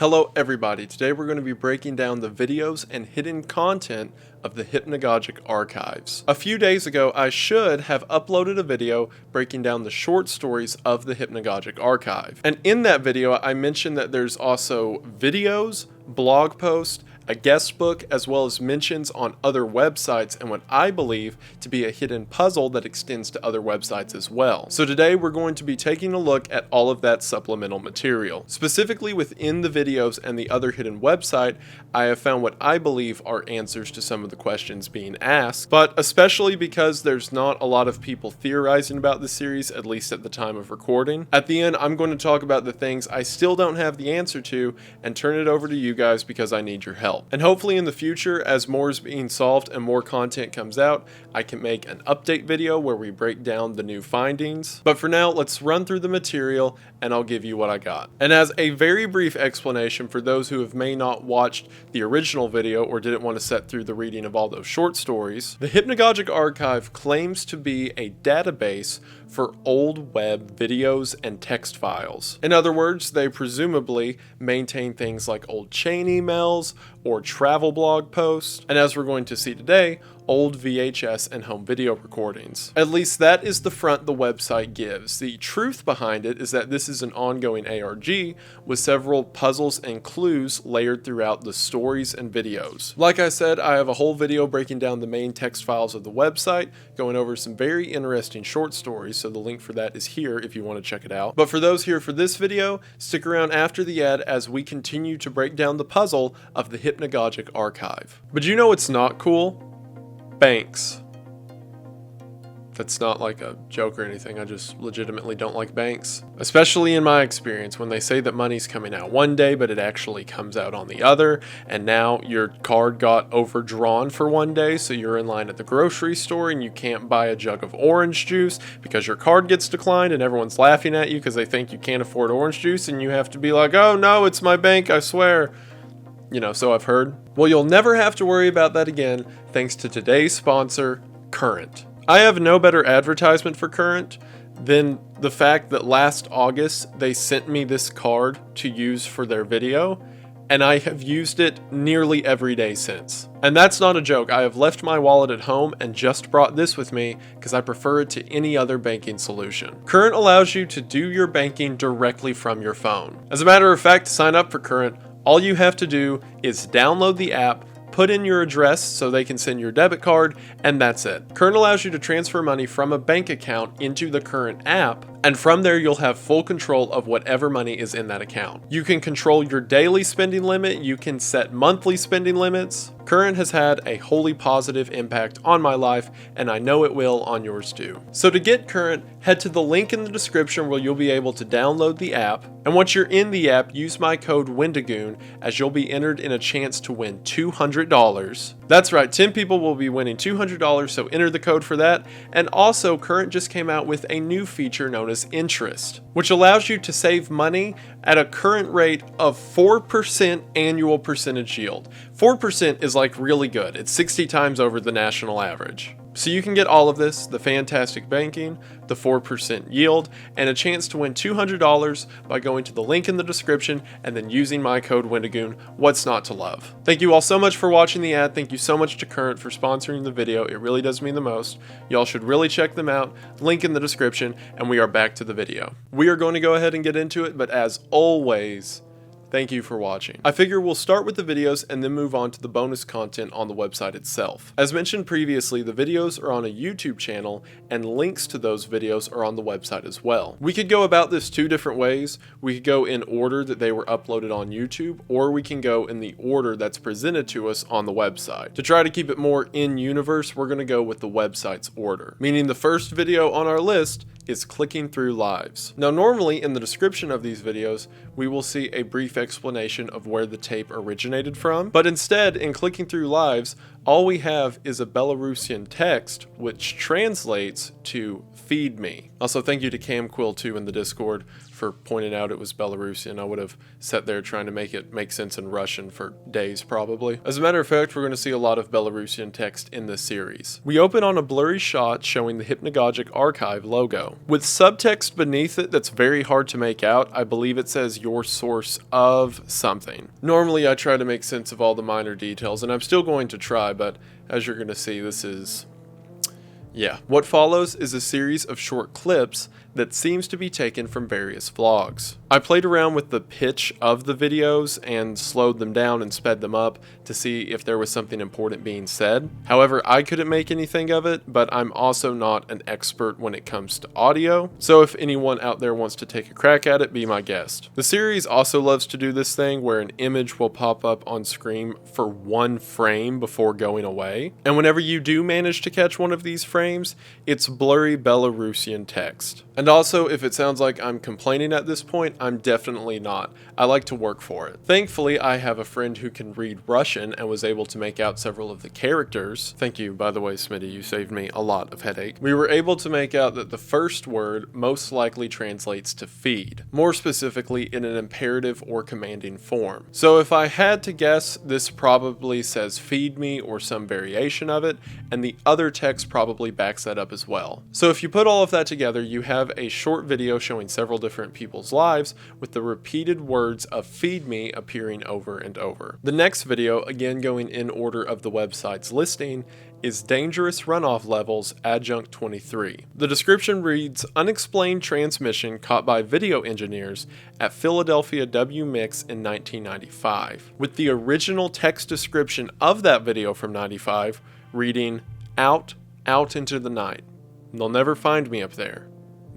Hello everybody, today we're going to be breaking down the videos and hidden content of the Hypnagogic archives. A few days ago I should have uploaded a video breaking down the short stories of the Hypnagogic archive. And in that video I mentioned that there's also videos, blog posts, a guest book, as well as mentions on other websites and what I believe to be a hidden puzzle that extends to other websites as well. So today we're going to be taking a look at all of that supplemental material. Specifically within the videos and the other hidden website, I have found what I believe are answers to some of the questions being asked, but especially because there's not a lot of people theorizing about this series, at least at the time of recording. At the end, I'm going to talk about the things I still don't have the answer to and turn it over to you guys because I need your help. And hopefully in the future, as more is being solved and more content comes out, I can make an update video where we break down the new findings. But for now, let's run through the material and I'll give you what I got. And as a very brief explanation for those who may not watched the original video or didn't want to sit through the reading of all those short stories, the Hypnagogic Archive claims to be a database for old web videos and text files. In other words, they presumably maintain things like old chain emails or travel blog posts, and as we're going to see today, old VHS and home video recordings. At least that is the front the website gives. The truth behind it is that this is an ongoing ARG with several puzzles and clues layered throughout the stories and videos. Like I said, I have a whole video breaking down the main text files of the website, going over some very interesting short stories, so the link for that is here if you want to check it out. But for those here for this video, stick around after the ad as we continue to break down the puzzle of the Hypnagogic Archive. But you know what's not cool? Banks. That's not like a joke or anything, I just legitimately don't like banks. Especially in my experience, when they say that money's coming out one day, but it actually comes out on the other, and now your card got overdrawn for one day, so you're in line at the grocery store and you can't buy a jug of orange juice because your card gets declined and everyone's laughing at you because they think you can't afford orange juice, and you have to be like, oh no, it's my bank, I swear. You know, so I've heard. Well, you'll never have to worry about that again thanks to today's sponsor, Current. I have no better advertisement for Current than the fact that last August they sent me this card to use for their video, and I have used it nearly every day since. And that's not a joke. I have left my wallet at home and just brought this with me because I prefer it to any other banking solution. Current allows you to do your banking directly from your phone. As a matter of fact, to sign up for Current, all you have to do is download the app, put in your address so they can send your debit card, and that's it. Current allows you to transfer money from a bank account into the Current app, and from there you'll have full control of whatever money is in that account. You can control your daily spending limit, you can set monthly spending limits. Current has had a wholly positive impact on my life, and I know it will on yours too. So to get Current, head to the link in the description where you'll be able to download the app, and once you're in the app, use my code Wendigoon as you'll be entered in a chance to win $200. That's right, 10 people will be winning $200, so enter the code for that. And also, Current just came out with a new feature known as Interest, which allows you to save money at a current rate of 4% annual percentage yield. 4% is like really good. It's 60 times over the national average. So you can get all of this, the fantastic banking, the 4% yield, and a chance to win $200 by going to the link in the description and then using my code Wendigoon. What's not to love? Thank you all so much for watching the ad. Thank you so much to Current for sponsoring the video. It really does mean the most. Y'all should really check them out. Link in the description, and we are back to the video. We are going to go ahead and get into it, but as always, thank you for watching. I figure we'll start with the videos and then move on to the bonus content on the website itself. As mentioned previously, the videos are on a YouTube channel and links to those videos are on the website as well. We could go about this two different ways. We could go in order that they were uploaded on YouTube, or we can go in the order that's presented to us on the website. To try to keep it more in universe, we're going to go with the website's order, meaning the first video on our list is Clicking Through Lives. Now normally in the description of these videos, we will see a brief explanation of where the tape originated from, but instead in Clicking Through Lives, all we have is a Belarusian text which translates to feed me. Also thank you to CamQuill2 in the Discord for pointing out it was Belarusian. I would have sat there trying to make it make sense in Russian for days probably. As a matter of fact, we're going to see a lot of Belarusian text in this series. We open on a blurry shot showing the Hypnagogic Archive logo. With subtext beneath it that's very hard to make out, I believe it says your source of something. Normally I try to make sense of all the minor details, and I'm still going to try, but as you're going to see, this is... yeah. What follows is a series of short clips that seems to be taken from various vlogs. I played around with the pitch of the videos and slowed them down and sped them up to see if there was something important being said. However, I couldn't make anything of it, but I'm also not an expert when it comes to audio, so if anyone out there wants to take a crack at it, be my guest. The series also loves to do this thing where an image will pop up on screen for one frame before going away, and whenever you do manage to catch one of these frames, it's blurry Belarusian text. And also, if it sounds like I'm complaining at this point, I'm definitely not. I like to work for it. Thankfully, I have a friend who can read Russian and was able to make out several of the characters. Thank you, by the way, Smitty, you saved me a lot of headache. We were able to make out that the first word most likely translates to feed, more specifically in an imperative or commanding form. So if I had to guess, this probably says feed me or some variation of it, and the other text probably backs that up as well. So if you put all of that together, you have a short video showing several different people's lives with the repeated words of feed me appearing over and over. The next video, again going in order of the website's listing, is Dangerous Runoff Levels Adjunct 23. The description reads, unexplained transmission caught by video engineers at Philadelphia WMix in 1995, with the original text description of that video from 95 reading, out into the night. They'll never find me up there.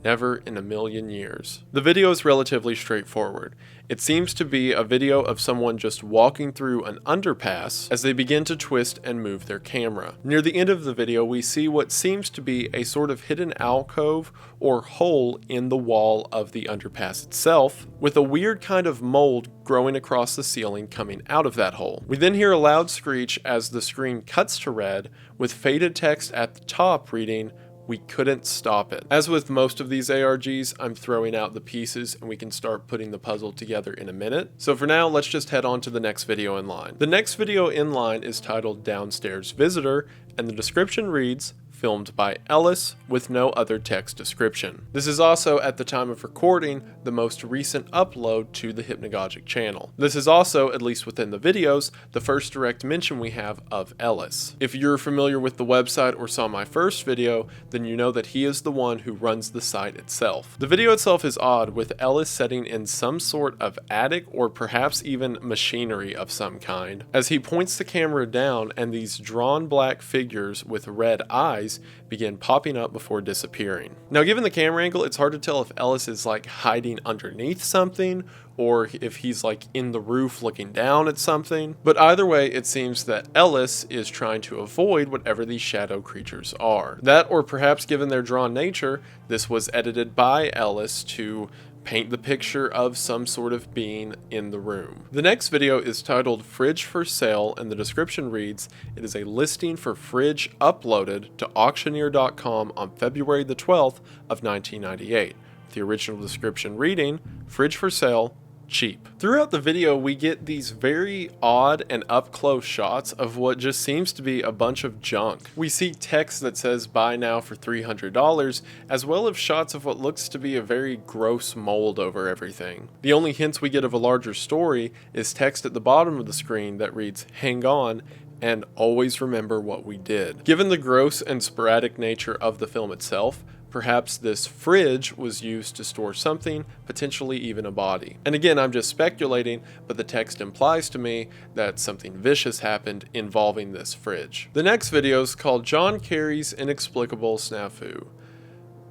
Never in a million years. The video is relatively straightforward. It seems to be a video of someone just walking through an underpass as they begin to twist and move their camera. Near the end of the video, we see what seems to be a sort of hidden alcove or hole in the wall of the underpass itself, with a weird kind of mold growing across the ceiling coming out of that hole. We then hear a loud screech as the screen cuts to red, with faded text at the top reading, we couldn't stop it. As with most of these ARGs, I'm throwing out the pieces and we can start putting the puzzle together in a minute. So for now, let's just head on to the next video in line. The next video in line is titled Downstairs Visitor, and the description reads, filmed by Ellis with no other text description. This is also, at the time of recording, the most recent upload to the Hypnagogic channel. This is also, at least within the videos, the first direct mention we have of Ellis. If you're familiar with the website or saw my first video, then you know that he is the one who runs the site itself. The video itself is odd, with Ellis sitting in some sort of attic or perhaps even machinery of some kind, as he points the camera down and these drawn black figures with red eyes begin popping up before disappearing. Now, given the camera angle, it's hard to tell if Ellis is like hiding underneath something or if he's like in the roof looking down at something. But either way, it seems that Ellis is trying to avoid whatever these shadow creatures are. That, or perhaps given their drawn nature, this was edited by Ellis to paint the picture of some sort of being in the room. The next video is titled Fridge for Sale, and the description reads, it is a listing for fridge uploaded to auctioneer.com on February the 12th of 1998. The original description reading, fridge for sale, cheap. Throughout the video, we get these very odd and up-close shots of what just seems to be a bunch of junk. We see text that says buy now for $300, as well as shots of what looks to be a very gross mold over everything. The only hints we get of a larger story is text at the bottom of the screen that reads, hang on, and always remember what we did. Given the gross and sporadic nature of the film itself, perhaps this fridge was used to store something, potentially even a body. And again, I'm just speculating, but the text implies to me that something vicious happened involving this fridge. The next video is called John Kerry's Inexplicable Snafu.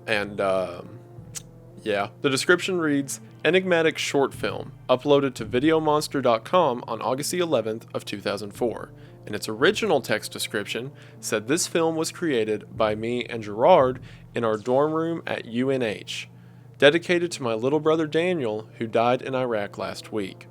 And, yeah. The description reads, enigmatic short film, uploaded to videomonster.com on August the 11th of 2004. And its original text description said this film was created by me and Gerard in our dorm room at UNH, dedicated to my little brother Daniel, who died in Iraq last week.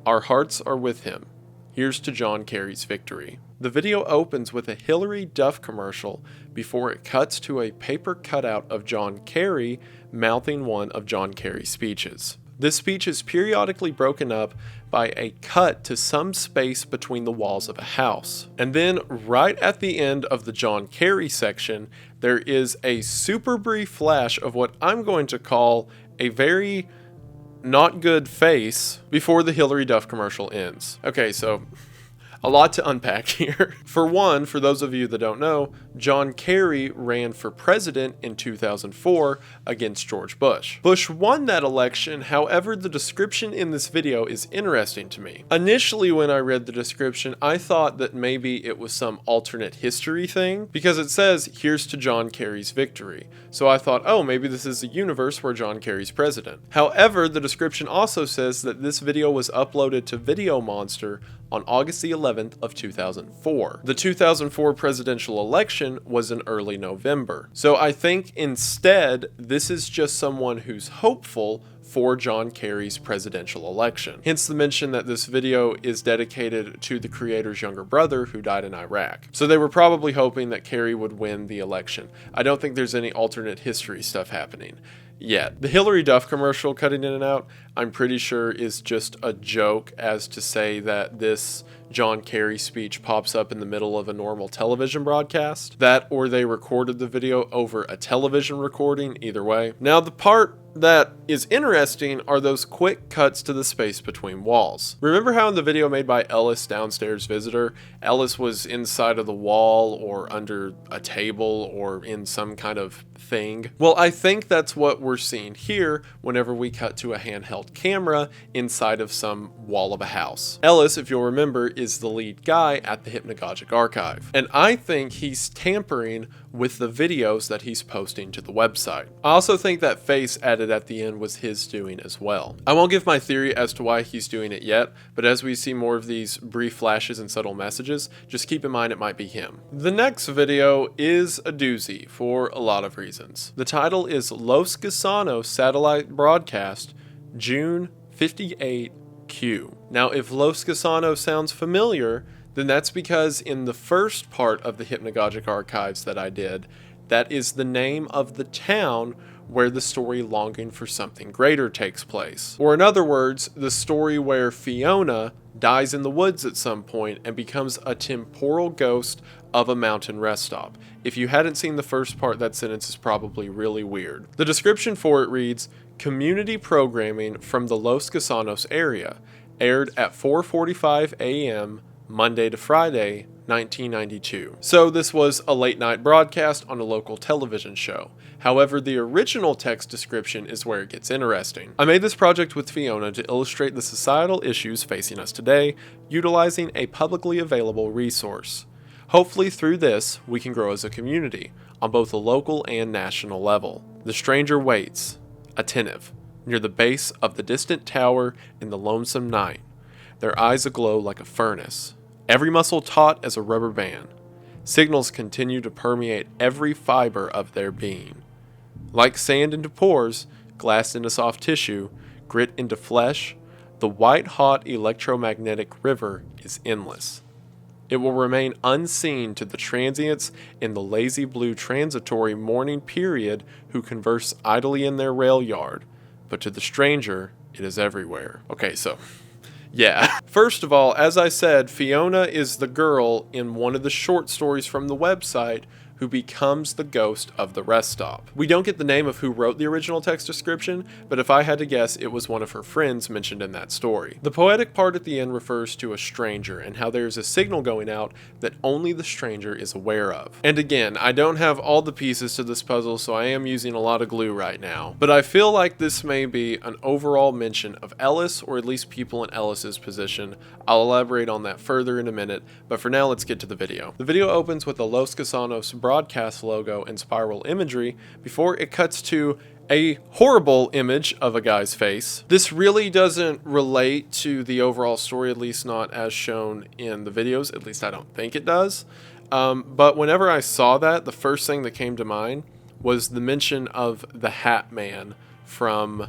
Our hearts are with him. Here's to John Kerry's victory. The video opens with a Hillary Duff commercial before it cuts to a paper cutout of John Kerry mouthing one of John Kerry's speeches. This speech is periodically broken up by a cut to some space between the walls of a house. And then right at the end of the John Kerry section, there is a super brief flash of what I'm going to call a very not good face before the Hillary Duff commercial ends. Okay, so a lot to unpack here. For one, for those of you that don't know, John Kerry ran for president in 2004 against George Bush. Bush won that election, however, the description in this video is interesting to me. Initially, when I read the description, I thought that maybe it was some alternate history thing, because it says, "Here's to John Kerry's victory." So I thought, oh, maybe this is a universe where John Kerry's president. However, the description also says that this video was uploaded to Video Monster on August the 11th of 2004. The 2004 presidential election was in early November. So I think instead, this is just someone who's hopeful for John Kerry's presidential election. Hence the mention that this video is dedicated to the creator's younger brother who died in Iraq. So they were probably hoping that Kerry would win the election. I don't think there's any alternate history stuff happening yet. The Hillary Duff commercial cutting in and out, I'm pretty sure is just a joke as to say that this John Kerry speech pops up in the middle of a normal television broadcast. That or they recorded the video over a television recording, either way. Now the part that is interesting are those quick cuts to the space between walls. Remember how in the video made by Ellis Downstairs Visitor, Ellis was inside of the wall or under a table or in some kind of thing? Well, I think that's what we're seeing here whenever we cut to a handheld camera inside of some wall of a house. Ellis, if you'll remember, is the lead guy at the Hypnagogic archive, and I think he's tampering with the videos that he's posting to the website. I also think that face added at the end was his doing as well. I won't give my theory as to why he's doing it yet, but as we see more of these brief flashes and subtle messages, just keep in mind it might be him. The next video is a doozy for a lot of reasons. The title is Los Gusanos Satellite Broadcast, June 58Q. Now, if Los Gusanos sounds familiar, then that's because in the first part of the Hypnagogic archives that I did, that is the name of the town where the story Longing for Something Greater takes place. Or in other words, the story where Fiona dies in the woods at some point and becomes a temporal ghost of a mountain rest stop. If you hadn't seen the first part, that sentence is probably really weird. The description for it reads, "Community programming from the Los Gusanos area, aired at 4:45 a.m. Monday to Friday, 1992. So this was a late night broadcast on a local television show. However, the original text description is where it gets interesting. I made this project with Fiona to illustrate the societal issues facing us today, utilizing a publicly available resource. Hopefully through this, we can grow as a community, on both a local and national level. The stranger waits, attentive, near the base of the distant tower in the lonesome night, their eyes aglow like a furnace, every muscle taut as a rubber band. Signals continue to permeate every fiber of their being. Like sand into pores, glass into soft tissue, grit into flesh, the white-hot electromagnetic river is endless. It will remain unseen to the transients in the lazy blue transitory morning period who converse idly in their rail yard, but to the stranger, it is everywhere." Okay, so yeah. First of all, as I said, Fiona is the girl in one of the short stories from the website who becomes the ghost of the rest stop. We don't get the name of who wrote the original text description, but if I had to guess, it was one of her friends mentioned in that story. The poetic part at the end refers to a stranger and how there's a signal going out that only the stranger is aware of. And again, I don't have all the pieces to this puzzle, so I am using a lot of glue right now, but I feel like this may be an overall mention of Ellis, or at least people in Ellis's position. I'll elaborate on that further in a minute, but for now, let's get to the video. The video opens with the Los Gusanos broadcast logo and spiral imagery before it cuts to a horrible image of a guy's face. This really doesn't relate to the overall story, at least not as shown in the videos. At least I don't think it does. But whenever I saw that, the first thing that came to mind was the mention of the Hat Man from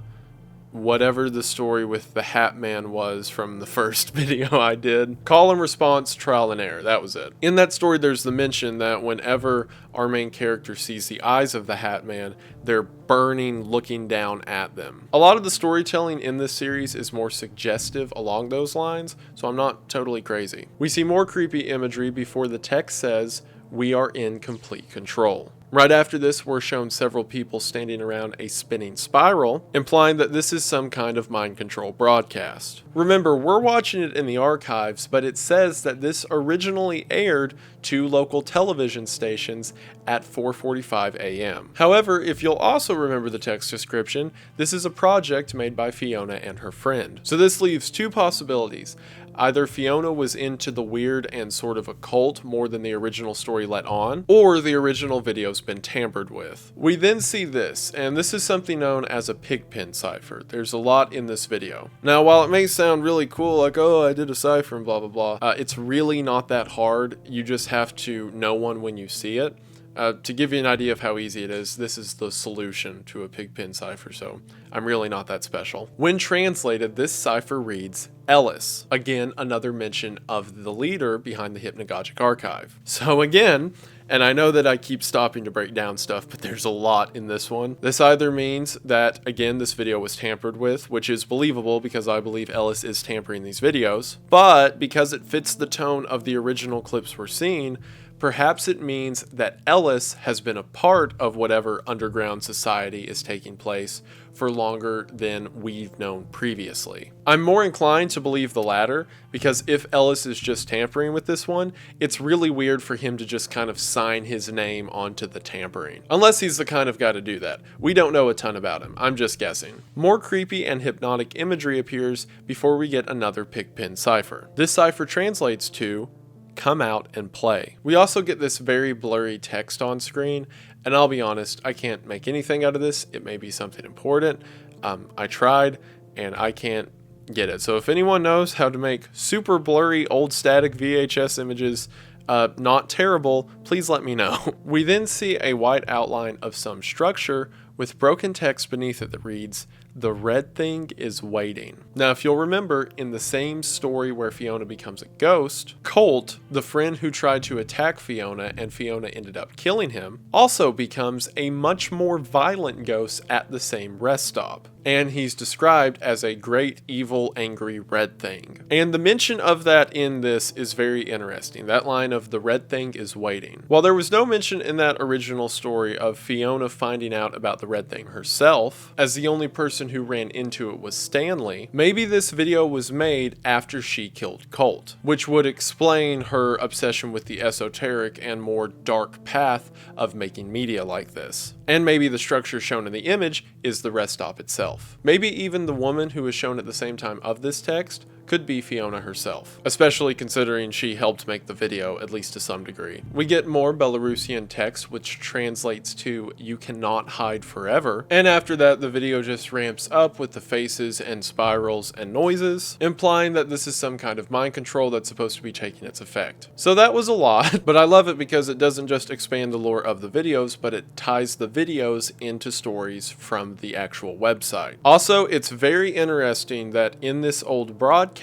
whatever the story with the Hat Man was from the first video I did. Call and response, trial and error, that was it. In that story, there's the mention that whenever our main character sees the eyes of the Hat Man, they're burning, looking down at them. A lot of the storytelling in this series is more suggestive along those lines, so I'm not totally crazy. We see more creepy imagery before the text says, "We are in complete control." Right after this, we're shown several people standing around a spinning spiral, implying that this is some kind of mind control broadcast. Remember, we're watching it in the archives, but it says that this originally aired to local television stations at 4:45 a.m. However, if you'll also remember the text description, this is a project made by Fiona and her friend. So this leaves two possibilities. Either Fiona was into the weird and sort of occult more than the original story let on, or the original video's been tampered with. We then see this, and this is something known as a pigpen cipher. There's a lot in this video. Now, while it may sound really cool, like, oh, I did a cipher and blah, blah, blah, it's really not that hard. You just have to know one when you see it. To give you an idea of how easy it is, this is the solution to a pigpen cipher, so I'm really not that special. When translated, this cipher reads Ellis. Again, another mention of the leader behind the Hypnagogic archive. So again, and I know that I keep stopping to break down stuff, but there's a lot in this one. This either means that, again, this video was tampered with, which is believable because I believe Ellis is tampering these videos, but because it fits the tone of the original clips we're seeing, perhaps it means that Ellis has been a part of whatever underground society is taking place for longer than we've known previously. I'm more inclined to believe the latter, because if Ellis is just tampering with this one, it's really weird for him to just kind of sign his name onto the tampering. Unless he's the kind of guy to do that. We don't know a ton about him, I'm just guessing. More creepy and hypnotic imagery appears before we get another pigpen cipher. This cipher translates to "Come out and play." We also get this very blurry text on screen, and I'll be honest, I can't make anything out of this. It may be something important. I tried, and I can't get it. So if anyone knows how to make super blurry old static VHS images not terrible, please let me know. We then see a white outline of some structure with broken text beneath it that reads, "The red thing is waiting." Now, if you'll remember, in the same story where Fiona becomes a ghost, Colt, the friend who tried to attack Fiona and Fiona ended up killing him, also becomes a much more violent ghost at the same rest stop. And he's described as a great, evil, angry red thing. And the mention of that in this is very interesting. That line of "the red thing is waiting." While there was no mention in that original story of Fiona finding out about the red thing herself, as the only person who ran into it was Stanley, maybe this video was made after she killed Colt, which would explain her obsession with the esoteric and more dark path of making media like this. And maybe the structure shown in the image is the rest stop itself. Maybe even the woman who is shown at the same time of this text could be Fiona herself, especially considering she helped make the video, at least to some degree. We get more Belarusian text, which translates to "You cannot hide forever," and after that the video just ramps up with the faces and spirals and noises, implying that this is some kind of mind control that's supposed to be taking its effect. So that was a lot, but I love it because it doesn't just expand the lore of the videos, but it ties the videos into stories from the actual website. Also, it's very interesting that in this old broadcast,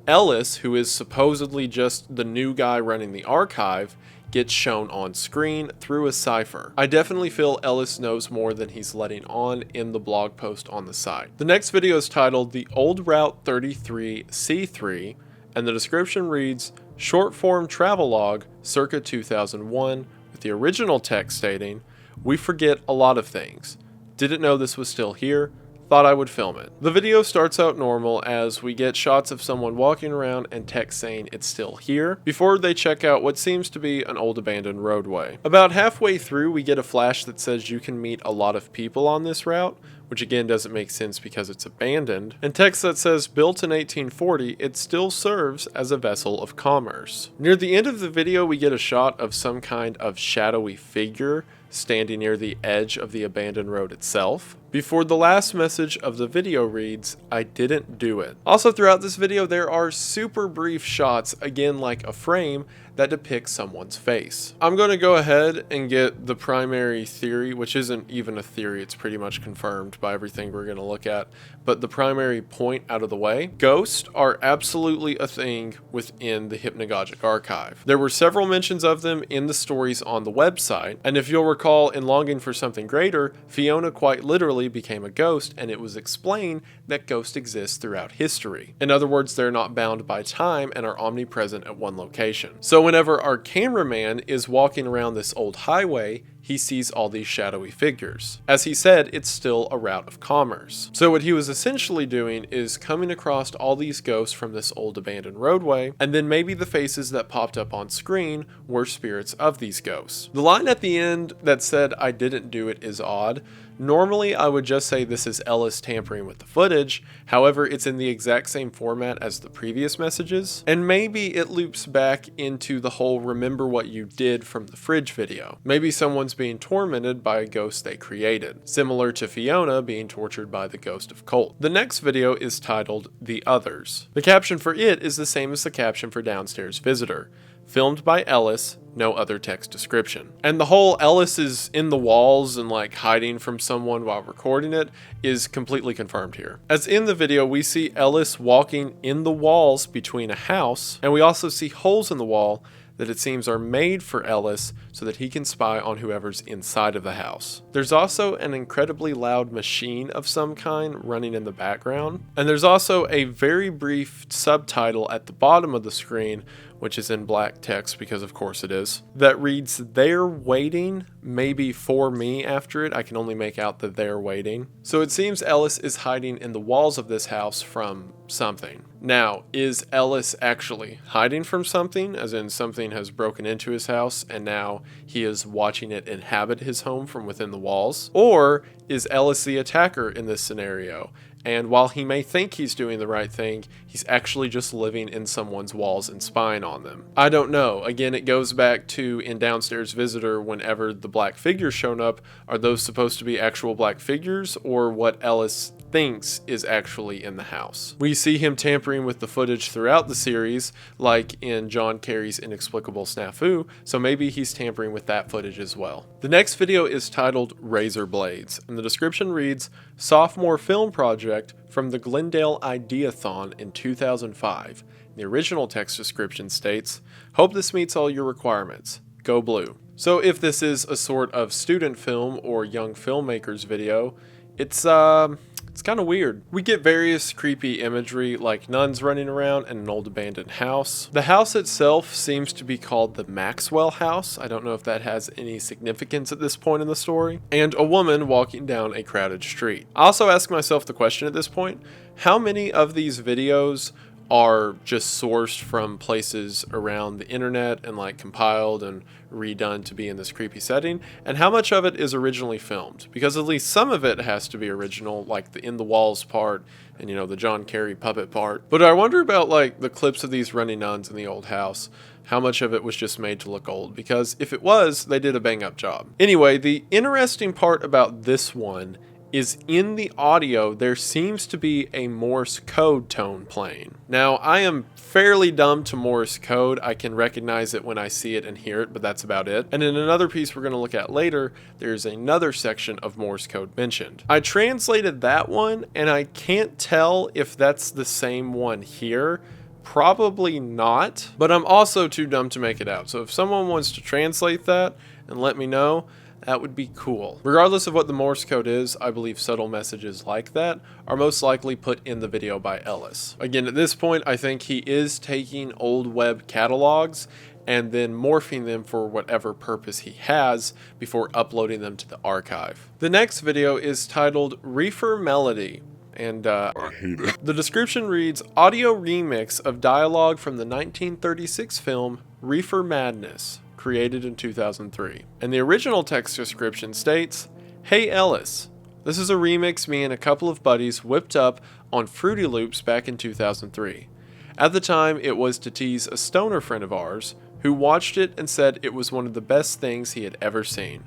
Ellis, who is supposedly just the new guy running the archive, gets shown on screen through a cipher. I definitely feel Ellis knows more than he's letting on in the blog post on the site. The next video is titled "The Old Route 33C3, and the description reads, "Short form travelogue circa 2001, with the original text stating, 'We forget a lot of things. Didn't know this was still here. Thought I would film it.'" The video starts out normal as we get shots of someone walking around and text saying it's still here before they check out what seems to be an old abandoned roadway. About halfway through, we get a flash that says you can meet a lot of people on this route, which again doesn't make sense because it's abandoned, and text that says built in 1840, it still serves as a vessel of commerce. Near the end of the video, we get a shot of some kind of shadowy figure standing near the edge of the abandoned road itself. Before the last message of the video reads, "I didn't do it." Also throughout this video there are super brief shots, again like a frame, that depict someone's face. I'm going to go ahead and get the primary theory, which isn't even a theory, it's pretty much confirmed by everything we're going to look at, but the primary point out of the way. Ghosts are absolutely a thing within the Hypnagogic archive. There were several mentions of them in the stories on the website, and if you'll recall, in Longing for Something Greater, Fiona quite literally became a ghost, and it was explained that ghosts exist throughout history. In other words, they're not bound by time and are omnipresent at one location. So whenever our cameraman is walking around this old highway, he sees all these shadowy figures. As he said, it's still a route of commerce. So what he was essentially doing is coming across all these ghosts from this old abandoned roadway, and then maybe the faces that popped up on screen were spirits of these ghosts. The line at the end that said, "I didn't do it," is odd. Normally, I would just say this is Ellis tampering with the footage. However, it's in the exact same format as the previous messages. And maybe it loops back into the whole "remember what you did" from the fridge video. Maybe someone's being tormented by a ghost they created, similar to Fiona being tortured by the ghost of Colt. The next video is titled "The Others." The caption for it is the same as the caption for Downstairs Visitor. Filmed by Ellis, no other text description. And the whole Ellis is in the walls and like hiding from someone while recording it is completely confirmed here. As in the video, we see Ellis walking in the walls between a house, and we also see holes in the wall that it seems are made for Ellis so that he can spy on whoever's inside of the house. There's also an incredibly loud machine of some kind running in the background. And there's also a very brief subtitle at the bottom of the screen, which is in black text because of course it is, that reads "They're waiting," maybe "for me" after it. I can only make out that "they're waiting." So it seems Ellis is hiding in the walls of this house from something. Now, is Ellis actually hiding from something, as in something has broken into his house and now he is watching it inhabit his home from within the walls? Or is Ellis the attacker in this scenario? And while he may think he's doing the right thing, he's actually just living in someone's walls and spying on them. I don't know. Again, it goes back to in Downstairs Visitor, whenever the black figures shown up, are those supposed to be actual black figures or what Ellis thinks is actually in the house? We see him tampering with the footage throughout the series, like in John Kerry's Inexplicable Snafu, so maybe he's tampering with that footage as well. The next video is titled "Razor Blades," and the description reads, "Sophomore film project from the Glendale Ideathon in 2005. The original text description states, "Hope this meets all your requirements. Go blue." So if this is a sort of student film or young filmmakers video, it's kind of weird. We get various creepy imagery like nuns running around and an old abandoned house. The house itself seems to be called the Maxwell House. I don't know if that has any significance at this point in the story. And a woman walking down a crowded street. I also ask myself the question at this point, how many of these videos are just sourced from places around the internet and like compiled and redone to be in this creepy setting, and how much of it is originally filmed? Because at least some of it has to be original, like the in the walls part and, you know, the John Kerry puppet part. But I wonder about like the clips of these running nuns in the old house. How much of it was just made to look old? Because if it was, they did a bang up job. Anyway, the interesting part about this one is in the audio, there seems to be a Morse code tone playing. Now, I am fairly dumb to Morse code. I can recognize it when I see it and hear it, but that's about it. And in another piece we're going to look at later, there's another section of Morse code mentioned. I translated that one, and I can't tell if that's the same one here. Probably not, but I'm also too dumb to make it out. So if someone wants to translate that and let me know, that would be cool. Regardless of what the Morse code is, I believe subtle messages like that are most likely put in the video by Ellis. Again, at this point, I think he is taking old web catalogs and then morphing them for whatever purpose he has before uploading them to the archive. The next video is titled "Reefer Melody." And I hate it. The description reads, "Audio remix of dialogue from the 1936 film Reefer Madness, created in 2003. And the original text description states, "Hey Ellis, this is a remix me and a couple of buddies whipped up on Fruity Loops back in 2003. At the time, it was to tease a stoner friend of ours who watched it and said it was one of the best things he had ever seen.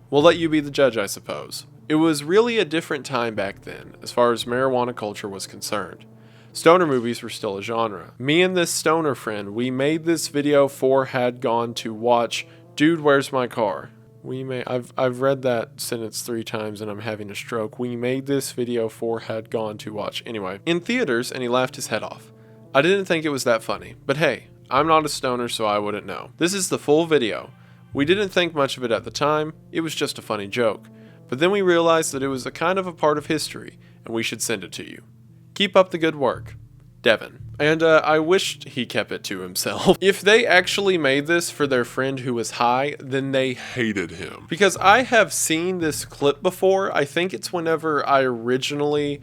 We'll let you be the judge, I suppose. It was really a different time back then, as far as marijuana culture was concerned. Stoner movies were still a genre. Me and this stoner friend, we made this video for had gone to watch Dude, Where's My Car? I've read that sentence 3 times and I'm having a stroke. We made this video for had gone to watch. Anyway, in theaters, and he laughed his head off. I didn't think it was that funny, but hey, I'm not a stoner, so I wouldn't know. This is the full video. We didn't think much of it at the time, it was just a funny joke. But then we realized that it was a kind of a part of history, and we should send it to you. Keep up the good work. Devin. And I wished he kept it to himself. If they actually made this for their friend who was high, then they hated him. Because I have seen this clip before. I think it's whenever I originally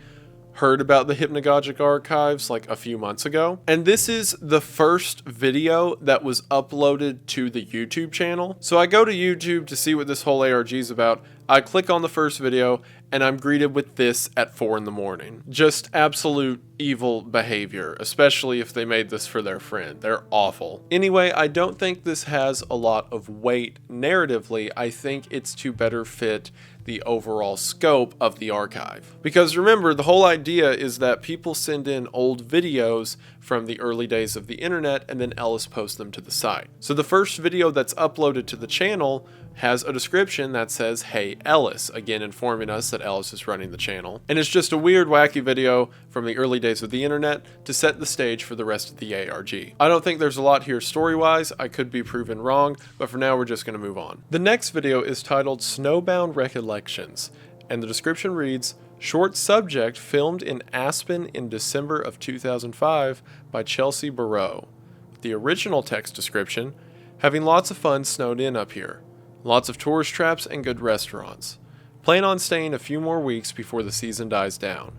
heard about the Hypnagogic archives like a few months ago. And this is the first video that was uploaded to the YouTube channel. So I go to YouTube to see what this whole ARG is about. I click on the first video and I'm greeted with this at 4 in the morning. Just absolute evil behavior, especially if they made this for their friend. They're awful. Anyway, I don't think this has a lot of weight narratively. I think it's to better fit the overall scope of the archive. Because remember, the whole idea is that people send in old videos from the early days of the internet and then Ellis posts them to the site. So the first video that's uploaded to the channel has a description that says, "Hey Ellis," again informing us that Ellis is running the channel. And it's just a weird, wacky video from the early days of the internet to set the stage for the rest of the ARG. I don't think there's a lot here story-wise. I could be proven wrong, but for now we're just going to move on. The next video is titled Snowbound Recollections, and the description reads, "Short subject filmed in Aspen in December of 2005 by Chelsea Barreau." The original text description, "Having lots of fun snowed in up here. Lots of tourist traps and good restaurants. Plan on staying a few more weeks before the season dies down.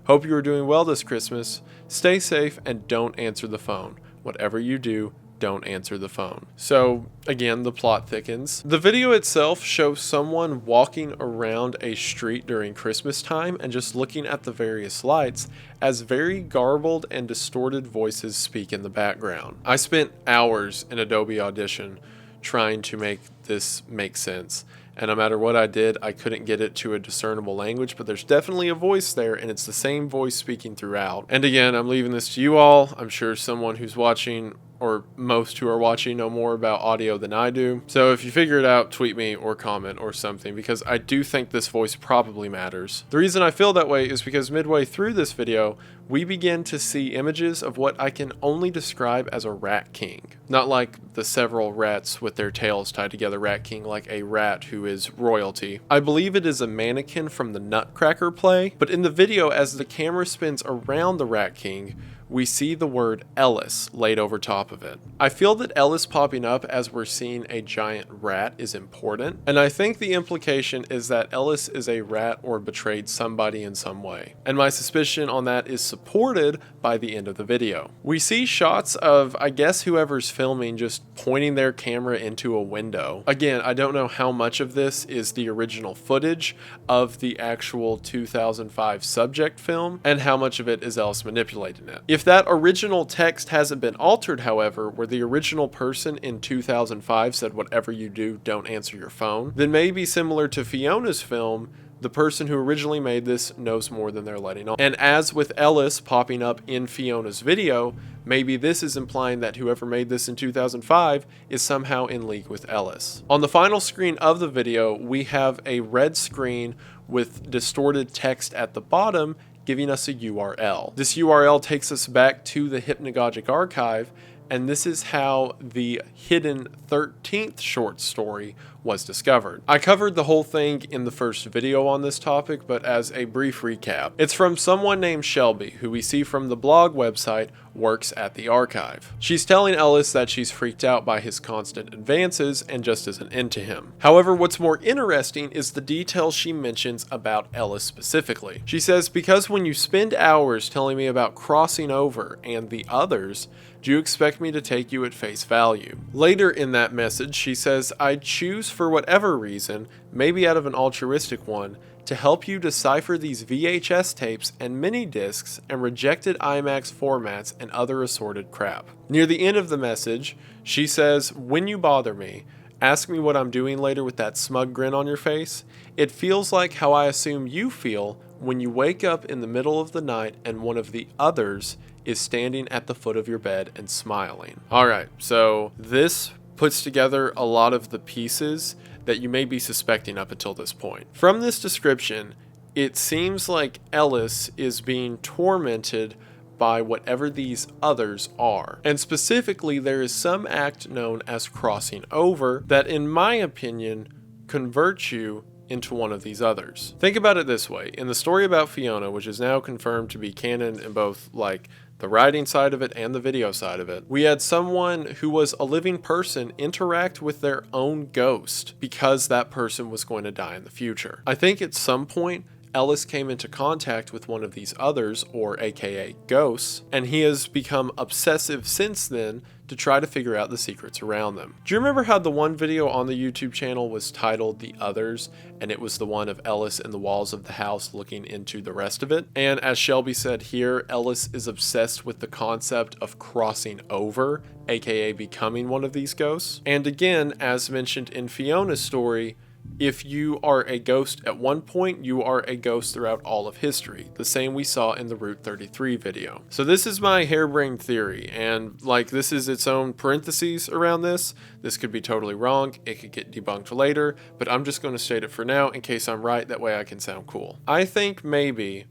Hope you are doing well this Christmas. Stay safe and don't answer the phone. Whatever you do, don't answer the phone." So again, the plot thickens. The video itself shows someone walking around a street during Christmas time and just looking at the various lights as very garbled and distorted voices speak in the background. I spent hours in Adobe Audition trying to make this make sense. And no matter what I did, I couldn't get it to a discernible language, but there's definitely a voice there, and it's the same voice speaking throughout. And again, I'm leaving this to you all. I'm sure someone who's watching, or most who are watching, know more about audio than I do. So if you figure it out, tweet me or comment or something, because I do think this voice probably matters. The reason I feel that way is because midway through this video, we begin to see images of what I can only describe as a rat king. Not like the several rats with their tails tied together rat king, like a rat who is royalty. I believe it is a mannequin from the Nutcracker play, but in the video, as the camera spins around the rat king, we see the word Ellis laid over top of it. I feel that Ellis popping up as we're seeing a giant rat is important, and I think the implication is that Ellis is a rat or betrayed somebody in some way. And my suspicion on that is supported by the end of the video. We see shots of, I guess, whoever's filming just pointing their camera into a window. Again, I don't know how much of this is the original footage of the actual 2005 subject film, and how much of it is Ellis manipulating it. If that original text hasn't been altered, however, where the original person in 2005 said, "Whatever you do, don't answer your phone," then maybe similar to Fiona's film, the person who originally made this knows more than they're letting on. And as with Ellis popping up in Fiona's video, maybe this is implying that whoever made this in 2005 is somehow in league with Ellis. On the final screen of the video, we have a red screen with distorted text at the bottom giving us a URL. This URL takes us back to the Hypnagogic archive, and this is how the hidden 13th short story was discovered. I covered the whole thing in the first video on this topic, but as a brief recap, it's from someone named Shelby, who we see from the blog website Works at the Archive. She's telling Ellis that she's freaked out by his constant advances and just isn't into him. However, what's more interesting is the details she mentions about Ellis specifically. She says, "Because when you spend hours telling me about crossing over and the others, do you expect me to take you at face value?" Later in that message, she says, "I choose for whatever reason, maybe out of an altruistic one, to help you decipher these VHS tapes and mini discs and rejected IMAX formats and other assorted crap." Near the end of the message, she says, "When you bother me, Ask me what I'm doing later with that smug grin on your face. It feels like how I assume you feel when you wake up in the middle of the night and one of the others is standing at the foot of your bed and smiling. Alright, so this puts together a lot of the pieces that you may be suspecting up until this point. From this description, it seems like Ellis is being tormented by whatever these others are. And specifically, there is some act known as crossing over that, in my opinion, converts you into one of these others. Think about it this way. In the story about Fiona, which is now confirmed to be canon in both the writing side of it and the video side of it, we had someone who was a living person interact with their own ghost because that person was going to die in the future. I think at some point, Ellis came into contact with one of these others, or aka ghosts, and he has become obsessive since then to try to figure out the secrets around them. Do you remember how the one video on the YouTube channel was titled The Others, and it was the one of Ellis in the walls of the house looking into the rest of it? And as Shelby said here, Ellis is obsessed with the concept of crossing over, aka becoming one of these ghosts. And again, as mentioned in Fiona's story, if you are a ghost at one point, you are a ghost throughout all of history. The same we saw in the Route 33 video. So this is my harebrained theory, and this is its own parentheses around this. This could be totally wrong. It could get debunked later, but I'm just going to state it for now in case I'm right. That way I can sound cool. I think maybe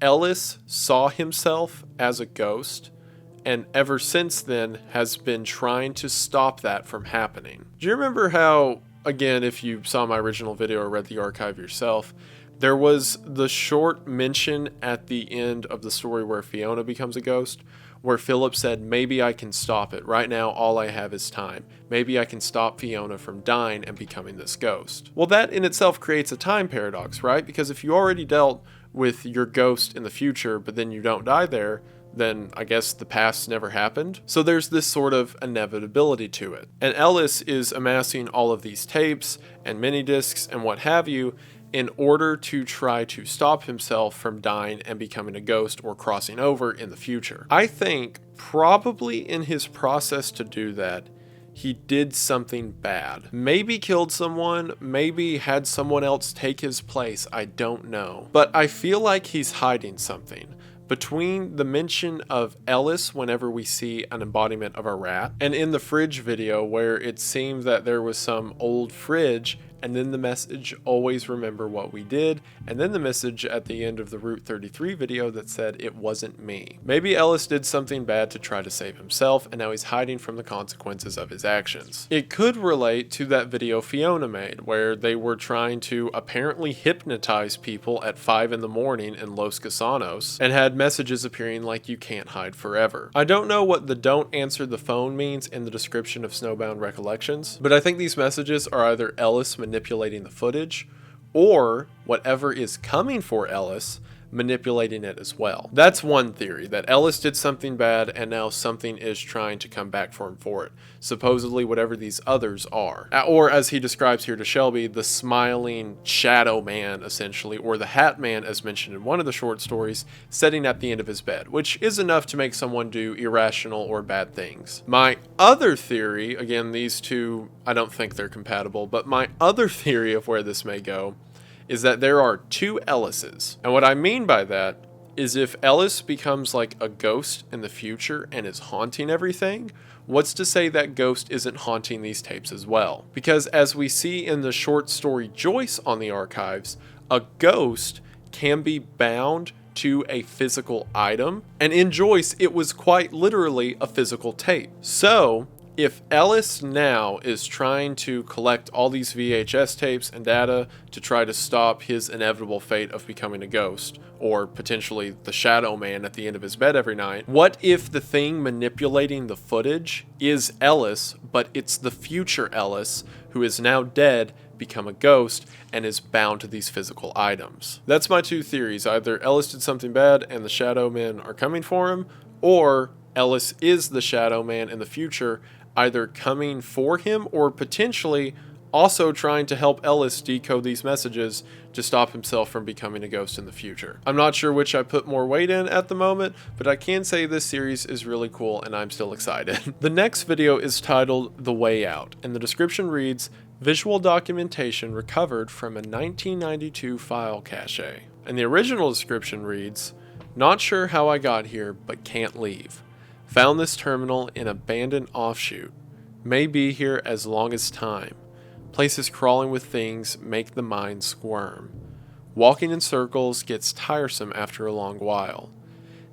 Ellis saw himself as a ghost, and ever since then has been trying to stop that from happening. Do you remember how, again, if you saw my original video or read the archive yourself, there was the short mention at the end of the story where Fiona becomes a ghost, where Philip said, maybe I can stop it. Right now, all I have is time. Maybe I can stop Fiona from dying and becoming this ghost. Well, that in itself creates a time paradox, right? Because if you already dealt with your ghost in the future, but then you don't die there, then I guess the past never happened. So there's this sort of inevitability to it. And Ellis is amassing all of these tapes and mini discs and what have you in order to try to stop himself from dying and becoming a ghost or crossing over in the future. I think probably in his process to do that, he did something bad. Maybe killed someone, maybe had someone else take his place, I don't know. But I feel like he's hiding something. Between the mention of Ellis whenever we see an embodiment of a rat, and in the fridge video where it seemed that there was some old fridge, and then the message, always remember what we did, and then the message at the end of the Route 33 video that said it wasn't me. Maybe Ellis did something bad to try to save himself, and now he's hiding from the consequences of his actions. It could relate to that video Fiona made, where they were trying to apparently hypnotize people at 5 in the morning in Los Casanos, and had messages appearing like you can't hide forever. I don't know what the don't answer the phone means in the description of Snowbound Recollections, but I think these messages are either Ellis manipulating the footage, or whatever is coming for Ellis manipulating it as well. That's one theory, that Ellis did something bad and now something is trying to come back for him for it. Supposedly whatever these others are. Or as he describes here to Shelby, the smiling shadow man essentially, or the hat man as mentioned in one of the short stories, sitting at the end of his bed, which is enough to make someone do irrational or bad things. My other theory, again these two, I don't think they're compatible, but my other theory of where this may go is that there are two Ellises. And what I mean by that is if Ellis becomes like a ghost in the future and is haunting everything, what's to say that ghost isn't haunting these tapes as well? Because as we see in the short story Joyce on the archives, a ghost can be bound to a physical item, and in Joyce it was quite literally a physical tape. So if Ellis now is trying to collect all these VHS tapes and data to try to stop his inevitable fate of becoming a ghost, or potentially the shadow man at the end of his bed every night, what if the thing manipulating the footage is Ellis, but it's the future Ellis who is now dead, become a ghost, and is bound to these physical items? That's my two theories. Either Ellis did something bad and the shadow men are coming for him, or Ellis is the shadow man in the future, either coming for him or potentially also trying to help Ellis decode these messages to stop himself from becoming a ghost in the future. I'm not sure which I put more weight in at the moment, but I can say this series is really cool and I'm still excited. The next video is titled The Way Out, and the description reads, "Visual documentation recovered from a 1992 file cache." And the original description reads, "Not sure how I got here, but can't leave. Found this terminal in abandoned offshoot. May be here as long as time. Places crawling with things make the mind squirm. Walking in circles gets tiresome after a long while.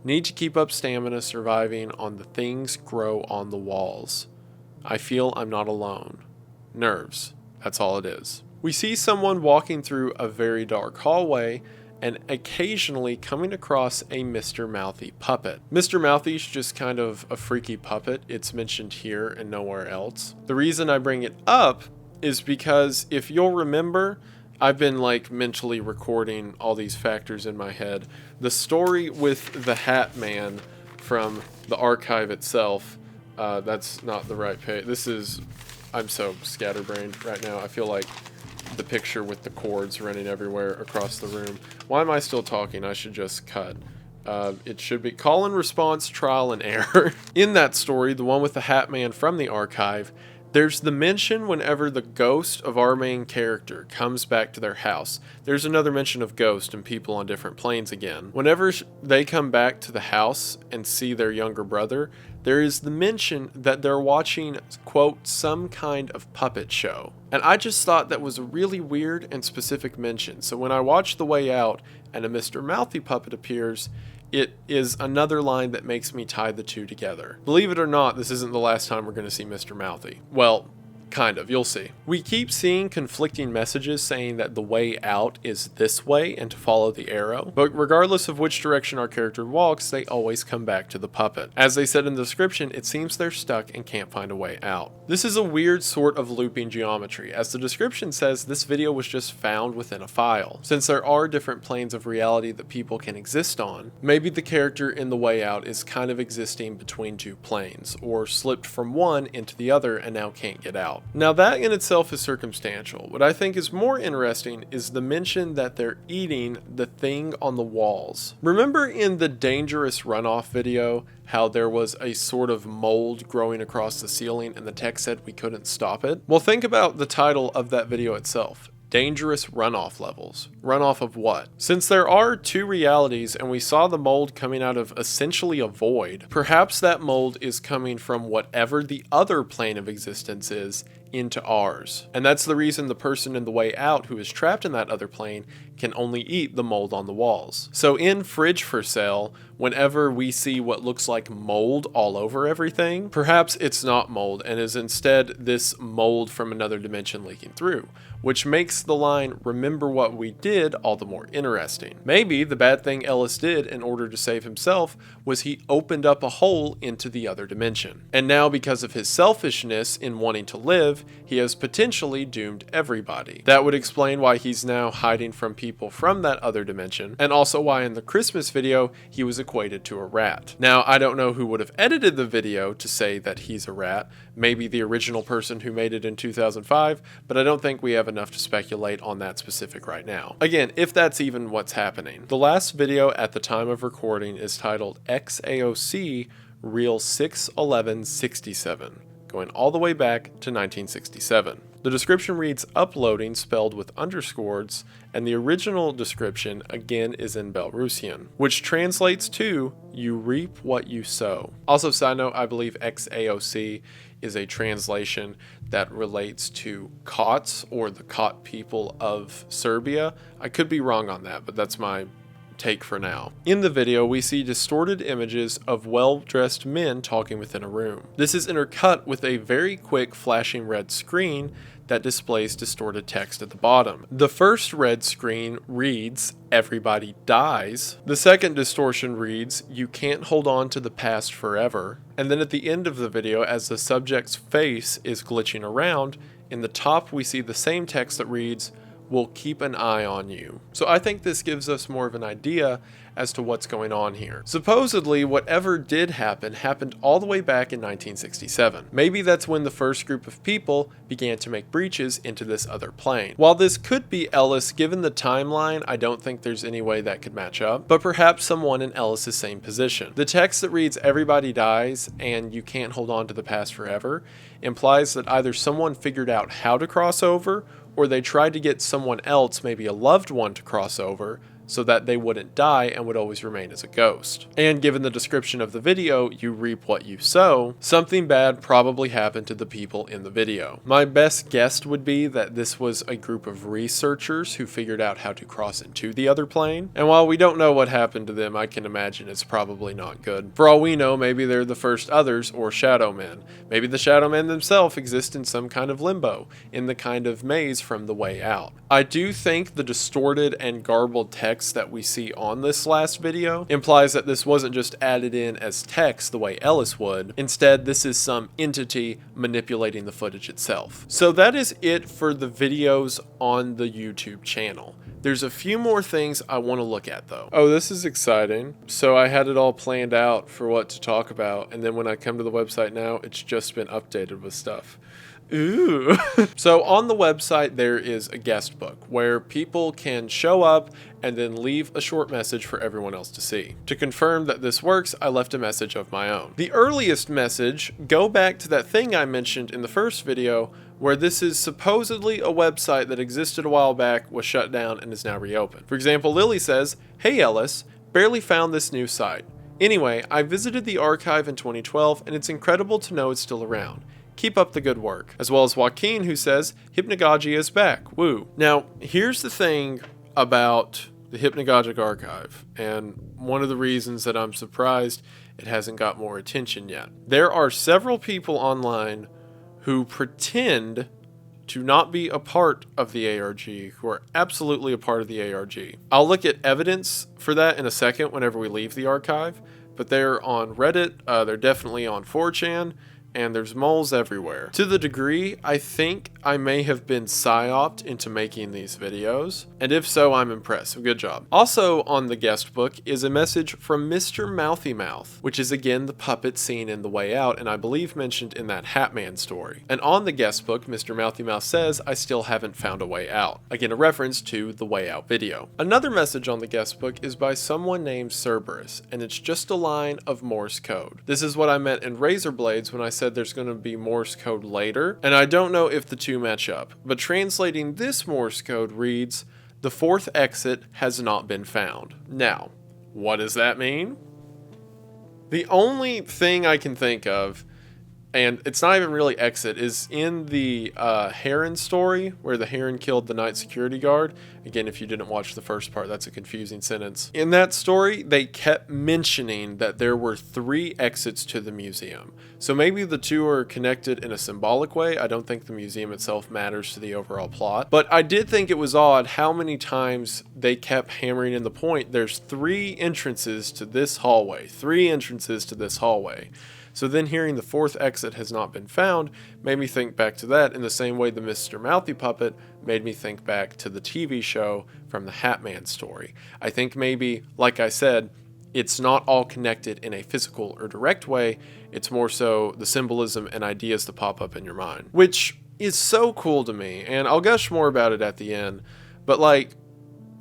Need to keep up stamina surviving on the things grow on the walls. I feel I'm not alone. Nerves. That's all it is." We see someone walking through a very dark hallway and occasionally coming across a Mr. Mouthy puppet. Mr. Mouthy's just kind of a freaky puppet. It's mentioned here and nowhere else. The reason I bring it up is because if you'll remember, I've been like mentally recording all these factors in my head. The story with the Hat Man from the archive itself, that's not the right page. I'm so scatterbrained right now. I feel like the picture with the cords running everywhere across the room. Why am I still talking? I should just cut. It should be call and response, trial and error. In that story, the one with the Hat Man from the archive, there's the mention whenever the ghost of our main character comes back to their house. There's another mention of ghost and people on different planes again. Whenever they come back to the house and see their younger brother, there is the mention that they're watching, quote, some kind of puppet show. And I just thought that was a really weird and specific mention. So when I watch The Way Out and a Mr. Mouthy puppet appears, it is another line that makes me tie the two together. Believe it or not, this isn't the last time we're going to see Mr. Mouthy. Well, kind of, you'll see. We keep seeing conflicting messages saying that the way out is this way and to follow the arrow, but regardless of which direction our character walks, they always come back to the puppet. As they said in the description, it seems they're stuck and can't find a way out. This is a weird sort of looping geometry. As the description says, this video was just found within a file. Since there are different planes of reality that people can exist on, maybe the character in The Way Out is kind of existing between two planes, or slipped from one into the other and now can't get out. Now that in itself is circumstantial. What I think is more interesting is the mention that they're eating the thing on the walls. Remember in the dangerous runoff video how there was a sort of mold growing across the ceiling and the text said we couldn't stop it? Well, think about the title of that video itself. Dangerous runoff levels. Runoff of what? Since there are two realities and we saw the mold coming out of essentially a void, perhaps that mold is coming from whatever the other plane of existence is into ours. And that's the reason the person in The Way Out who is trapped in that other plane can only eat the mold on the walls. So in Fridge for Sale, whenever we see what looks like mold all over everything, perhaps it's not mold and is instead this mold from another dimension leaking through, which makes the line "remember what we did" all the more interesting. Maybe the bad thing Ellis did in order to save himself was he opened up a hole into the other dimension. And now because of his selfishness in wanting to live, he has potentially doomed everybody. That would explain why he's now hiding from people from that other dimension, and also why in the Christmas video he was equated to a rat. Now, I don't know who would have edited the video to say that he's a rat, maybe the original person who made it in 2005, but I don't think we have enough to speculate on that specific right now. Again, if that's even what's happening. The last video at the time of recording is titled XAOC Reel 61167, going all the way back to 1967. The description reads uploading spelled with underscores, and the original description again is in Belarusian, which translates to "you reap what you sow." Also, side note, I believe XAOC is a translation that relates to Kots or the Kot people of Serbia. I could be wrong on that, but that's my take for now. In the video, we see distorted images of well-dressed men talking within a room. This is intercut with a very quick flashing red screen that displays distorted text at the bottom. The first red screen reads, "Everybody dies." The second distortion reads, "You can't hold on to the past forever." And then at the end of the video, as the subject's face is glitching around, in the top we see the same text that reads, "We'll keep an eye on you." So I think this gives us more of an idea as to what's going on here. Supposedly, whatever did happen happened all the way back in 1967. Maybe that's when the first group of people began to make breaches into this other plane. While this could be Ellis, given the timeline, I don't think there's any way that could match up, but perhaps someone in Ellis's same position. The text that reads "everybody dies and you can't hold on to the past forever" implies that either someone figured out how to cross over, or they tried to get someone else, maybe a loved one, to cross over so that they wouldn't die and would always remain as a ghost. And given the description of the video, you reap what you sow, something bad probably happened to the people in the video. My best guess would be that this was a group of researchers who figured out how to cross into the other plane, and while we don't know what happened to them, I can imagine it's probably not good. For all we know, maybe they're the first others or shadow men. Maybe the shadow men themselves exist in some kind of limbo, in the kind of maze from The Way Out. I do think the distorted and garbled text that we see on this last video implies that this wasn't just added in as text the way Ellis would. Instead, this is some entity manipulating the footage itself. So that is it for the videos on the YouTube channel. There's a few more things I want to look at though. Oh, this is exciting. So I had it all planned out for what to talk about, and then when I come to the website now, it's just been updated with stuff. Ooh. So on the website, there is a guest book where people can show up and then leave a short message for everyone else to see. To confirm that this works, I left a message of my own. The earliest message, go back to that thing I mentioned in the first video, where this is supposedly a website that existed a while back, was shut down, and is now reopened. For example, Lily says, "Hey Ellis, barely found this new site. Anyway, I visited the archive in 2012, and it's incredible to know it's still around. Keep up the good work." As well as Joaquin, who says, "Hypnagogic is back, woo." Now, here's the thing about the Hypnagogic archive, and one of the reasons that I'm surprised it hasn't got more attention yet. There are several people online who pretend to not be a part of the ARG, who are absolutely a part of the ARG. I'll look at evidence for that in a second whenever we leave the archive, but they're on Reddit, they're definitely on 4chan, and there's moles everywhere. To the degree, I think I may have been psyoped into making these videos, and if so, I'm impressed. Good job. Also on the guest book is a message from Mr. Mouthy Mouth, which is again the puppet seen in The Way Out, and I believe mentioned in that Hatman story. And on the guest book, Mr. Mouthy Mouth says, "I still haven't found a way out." Again, a reference to the Way Out video. Another message on the guest book is by someone named Cerberus, and it's just a line of Morse code. This is what I meant in Razor Blades when I said there's going to be Morse code later, and I don't know if the two match up, but translating this Morse code reads, "The fourth exit has not been found." Now, what does that mean? The only thing I can think of, and it's not even really exit, is in the Heron story where the Heron killed the night security guard. Again, if you didn't watch the first part, that's a confusing sentence. In that story, they kept mentioning that there were 3 exits to the museum. So maybe the two are connected in a symbolic way. I don't think the museum itself matters to the overall plot. But I did think it was odd how many times they kept hammering in the point, there's 3 entrances to this hallway, 3 entrances to this hallway. So then hearing the 4th exit has not been found made me think back to that in the same way the Mr. Mouthy puppet made me think back to the TV show from the Hatman story. I think maybe, like I said, it's not all connected in a physical or direct way. It's more so the symbolism and ideas that pop up in your mind, which is so cool to me. And I'll gush more about it at the end. But like,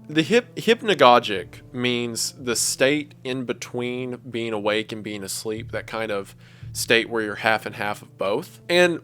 the hypnagogic means the state in between being awake and being asleep, that kind of state where you're half and half of both. And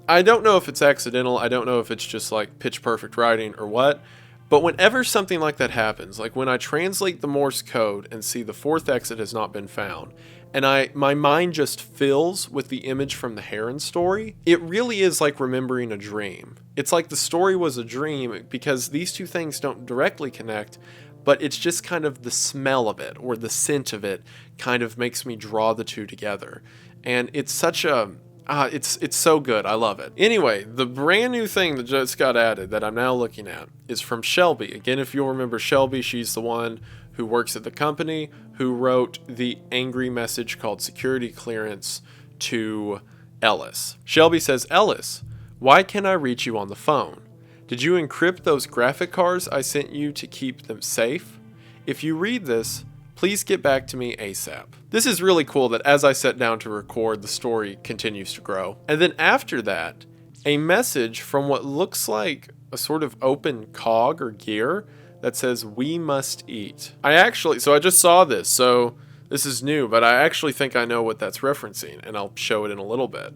I don't know if it's accidental, I don't know if it's just like pitch perfect writing or what, but whenever something like that happens, like when I translate the Morse code and see the 4th exit has not been found, and my mind just fills with the image from the Heron story, it really is like remembering a dream. It's like the story was a dream because these two things don't directly connect, but it's just kind of the smell of it or the scent of it kind of makes me draw the two together. And it's such a, it's so good. I love it. Anyway, the brand new thing that just got added that I'm now looking at is from Shelby. Again, if you'll remember Shelby, she's the one who works at the company who wrote the angry message called security clearance to Ellis. Shelby says, "Ellis, why can't I reach you on the phone? Did you encrypt those graphic cards I sent you to keep them safe? If you read this, Please get back to me ASAP. This is really cool that as I sat down to record, the story continues to grow. And then after that, a message from what looks like a sort of open cog or gear that says, "We must eat." So I just saw this, so this is new, but I actually think I know what that's referencing, and I'll show it in a little bit.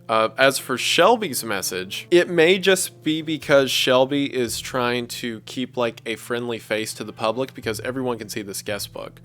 As for Shelby's message, it may just be because Shelby is trying to keep like a friendly face to the public because everyone can see this guest book.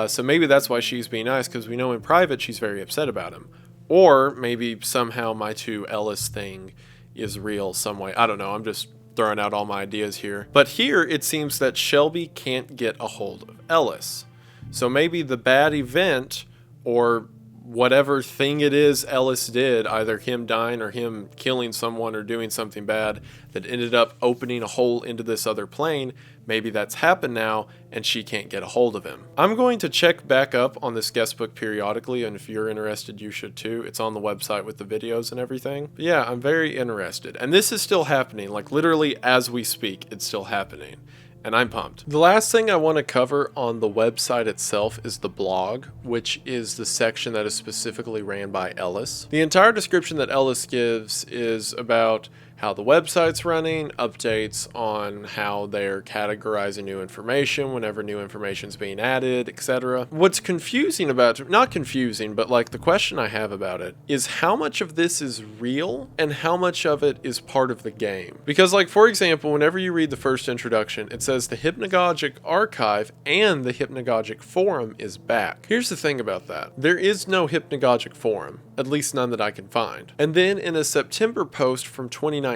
So maybe that's why she's being nice, because we know in private she's very upset about him. Or maybe somehow my to Ellis thing is real some way. I don't know. I'm just throwing out all my ideas here. But here it seems that Shelby can't get a hold of Ellis. So maybe the bad event, or whatever thing it is Ellis did, either him dying or him killing someone or doing something bad that ended up opening a hole into this other plane, maybe that's happened now and she can't get a hold of him. I'm going to check back up on this guest book periodically, and if you're interested, you should too. It's on the website with the videos and everything. But yeah, I'm very interested. And this is still happening, like literally as we speak, it's still happening. And I'm pumped. The last thing I want to cover on the website itself is the blog, which is the section that is specifically ran by Ellis. The entire description that Ellis gives is about how the website's running, updates on how they're categorizing new information whenever new information's being added, etc. What's confusing about it, not confusing, but like the question I have about it is how much of this is real and how much of it is part of the game. Because like, for example, whenever you read the first introduction, it says the Hypnagogic archive and the Hypnagogic forum is back. Here's the thing about that. There is no Hypnagogic forum, at least none that I can find. And then in a September post from 2019,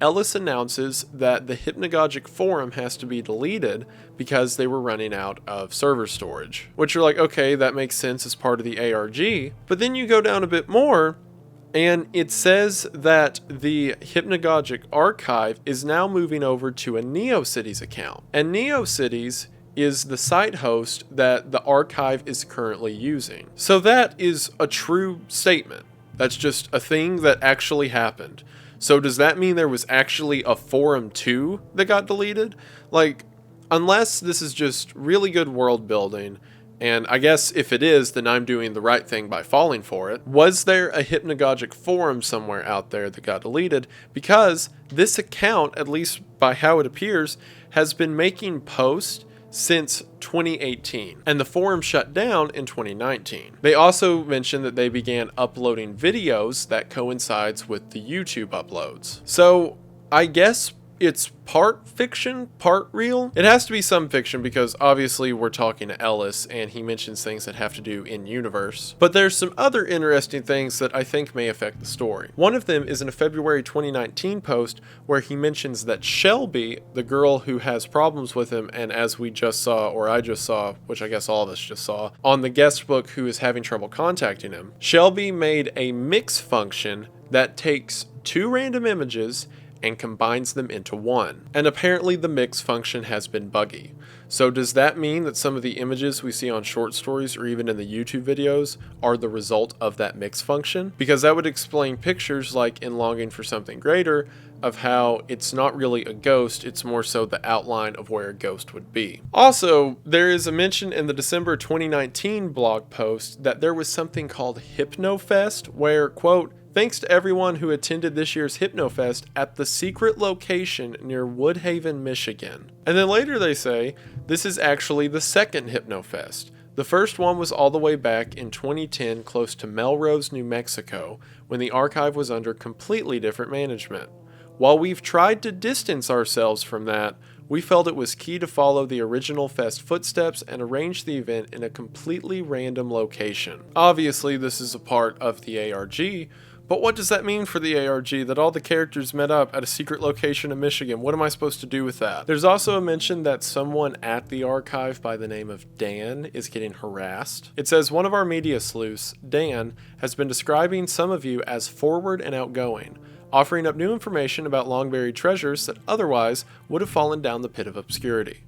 Ellis announces that the Hypnagogic forum has to be deleted because they were running out of server storage. Which you're like, okay, that makes sense as part of the ARG. But then you go down a bit more, and it says that the Hypnagogic archive is now moving over to a NeoCities account. And NeoCities is the site host that the archive is currently using. So that is a true statement. That's just a thing that actually happened. So does that mean there was actually a forum too that got deleted? Like, unless this is just really good world building, and I guess if it is, then I'm doing the right thing by falling for it. Was there a Hypnagogic forum somewhere out there that got deleted? Because this account, at least by how it appears, has been making posts since 2018, and the forum shut down in 2019. They also mentioned that they began uploading videos that coincides with the YouTube uploads. So I guess it's part fiction, part real. It has to be some fiction because obviously we're talking to Ellis and he mentions things that have to do in universe. But there's some other interesting things that I think may affect the story. One of them is in a February 2019 post where he mentions that Shelby, the girl who has problems with him, and as we just saw, or I just saw, which I guess all of us just saw, on the guest book who is having trouble contacting him, Shelby made a mix function that takes two random images and combines them into one. And apparently the mix function has been buggy. So does that mean that some of the images we see on short stories or even in the YouTube videos are the result of that mix function? Because that would explain pictures like in Longing for Something Greater of how it's not really a ghost, it's more so the outline of where a ghost would be. Also, there is a mention in the December 2019 blog post that there was something called HypnoFest where, quote, "Thanks to everyone who attended this year's HypnoFest at the secret location near Woodhaven, Michigan." And then later they say, this is actually the second HypnoFest. The first one was all the way back in 2010 close to Melrose, New Mexico, when the archive was under completely different management. While we've tried to distance ourselves from that, we felt it was key to follow the original fest footsteps and arrange the event in a completely random location. Obviously, this is a part of the ARG, but what does that mean for the ARG that all the characters met up at a secret location in Michigan? What am I supposed to do with that? There's also a mention that someone at the archive by the name of Dan is getting harassed. It says, one of our media sleuths, Dan, has been describing some of you as forward and outgoing, offering up new information about long-buried treasures that otherwise would have fallen down the pit of obscurity.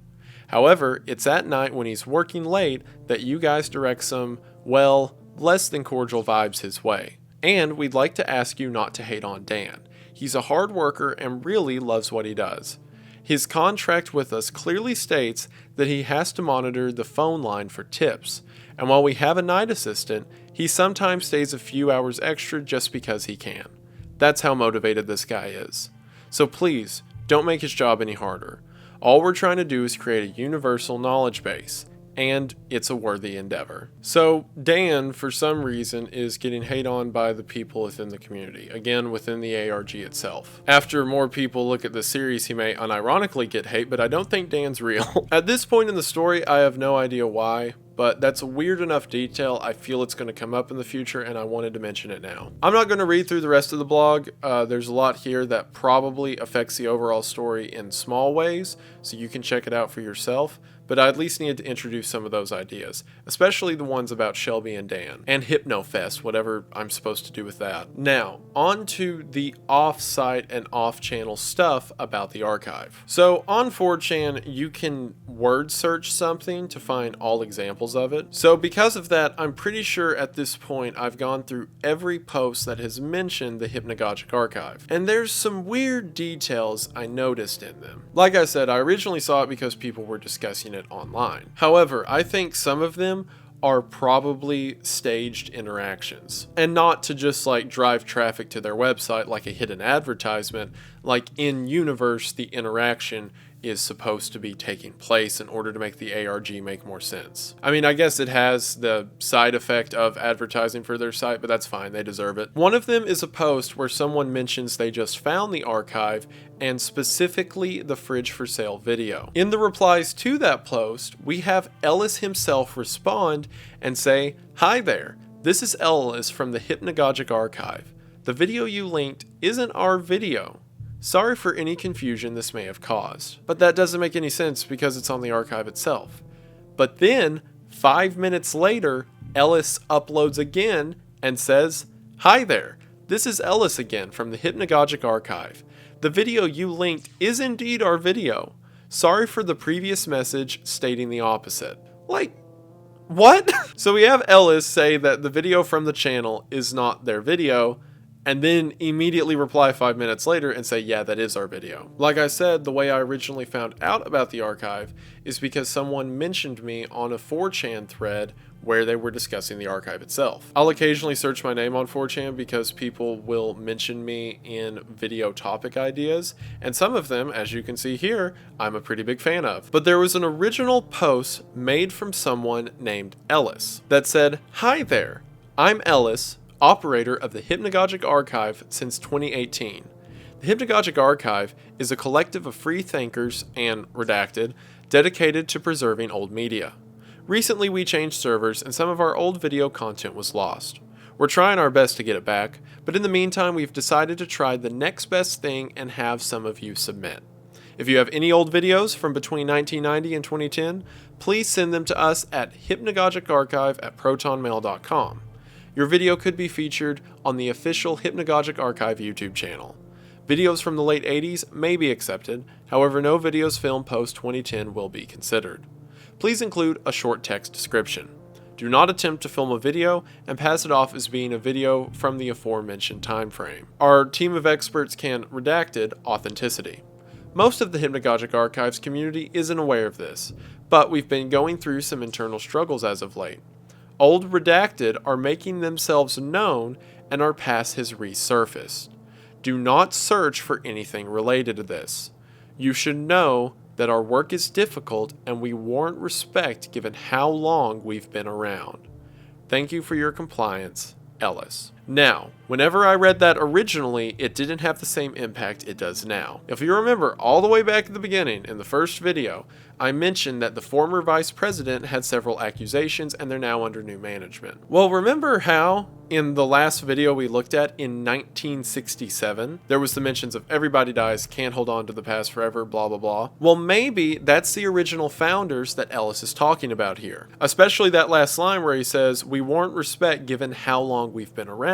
However, it's at night when he's working late that you guys direct some, well, less than cordial vibes his way. And we'd like to ask you not to hate on Dan. He's a hard worker and really loves what he does. His contract with us clearly states that he has to monitor the phone line for tips, and while we have a night assistant, he sometimes stays a few hours extra just because he can. That's how motivated this guy is. So please, don't make his job any harder. All we're trying to do is create a universal knowledge base, and it's a worthy endeavor. So Dan, for some reason, is getting hate on by the people within the community, again within the ARG itself. After more people look at the series, he may unironically get hate, but I don't think Dan's real. At this point in the story, I have no idea why, but that's a weird enough detail. I feel it's going to come up in the future, and I wanted to mention it now. I'm not going to read through the rest of the blog. There's a lot here that probably affects the overall story in small ways, so you can check it out for yourself. But I at least needed to introduce some of those ideas, especially the ones about Shelby and Dan, and HypnoFest, whatever I'm supposed to do with that. Now, on to the off-site and off-channel stuff about the archive. So on 4chan, you can word search something to find all examples of it. So because of that, I'm pretty sure at this point I've gone through every post that has mentioned the Hypnagogic archive. And there's some weird details I noticed in them. Like I said, I originally saw it because people were discussing it online. However, I think some of them are probably staged interactions, and not to just like drive traffic to their website like a hidden advertisement. Like in universe, the interaction is supposed to be taking place in order to make the ARG make more sense. I mean, I guess it has the side effect of advertising for their site, but that's fine, they deserve it. One of them is a post where someone mentions they just found the archive, and specifically the fridge for sale video. In the replies to that post, we have Ellis himself respond and say, "Hi there, this is Ellis from the Hypnagogic archive. The video you linked isn't our video. Sorry for any confusion this may have caused." But that doesn't make any sense because it's on the archive itself. But then, 5 minutes later, Ellis uploads again and says, "Hi there, this is Ellis again from the Hypnagogic archive. The video you linked is indeed our video. Sorry for the previous message stating the opposite." Like, what? So we have Ellis say that the video from the channel is not their video, and then immediately reply 5 minutes later and say, "Yeah, that is our video." Like I said, the way I originally found out about the archive is because someone mentioned me on a 4chan thread where they were discussing the archive itself. I'll occasionally search my name on 4chan because people will mention me in video topic ideas, and some of them, as you can see here, I'm a pretty big fan of. But there was an original post made from someone named Ellis that said, "Hi there, I'm Ellis, operator of the Hypnagogic archive since 2018. The Hypnagogic archive is a collective of free thinkers and redacted dedicated to preserving old media. Recently we changed servers and some of our old video content was lost. We're trying our best to get it back, but in the meantime we've decided to try the next best thing and have some of you submit. If you have any old videos from between 1990 and 2010, please send them to us at hypnagogicarchive@protonmail.com. Your video could be featured on the official Hypnagogic Archive YouTube channel. Videos from the late 80s may be accepted, however no videos filmed post-2010 will be considered. Please include a short text description. Do not attempt to film a video and pass it off as being a video from the aforementioned time frame. Our team of experts can redacted authenticity. Most of the Hypnagogic Archives community isn't aware of this, but we've been going through some internal struggles as of late. Old redacted are making themselves known and our past has resurfaced. Do not search for anything related to this. You should know that our work is difficult and we warrant respect given how long we've been around. Thank you for your compliance, Ellis." Now, whenever I read that originally, it didn't have the same impact it does now. If you remember all the way back at the beginning in the first video, I mentioned that the former vice president had several accusations and they're now under new management. Well, remember how in the last video we looked at in 1967, there was the mentions of everybody dies, can't hold on to the past forever, blah, blah, blah. Well, maybe that's the original founders that Ellis is talking about here. Especially that last line where he says, "We warrant respect given how long we've been around."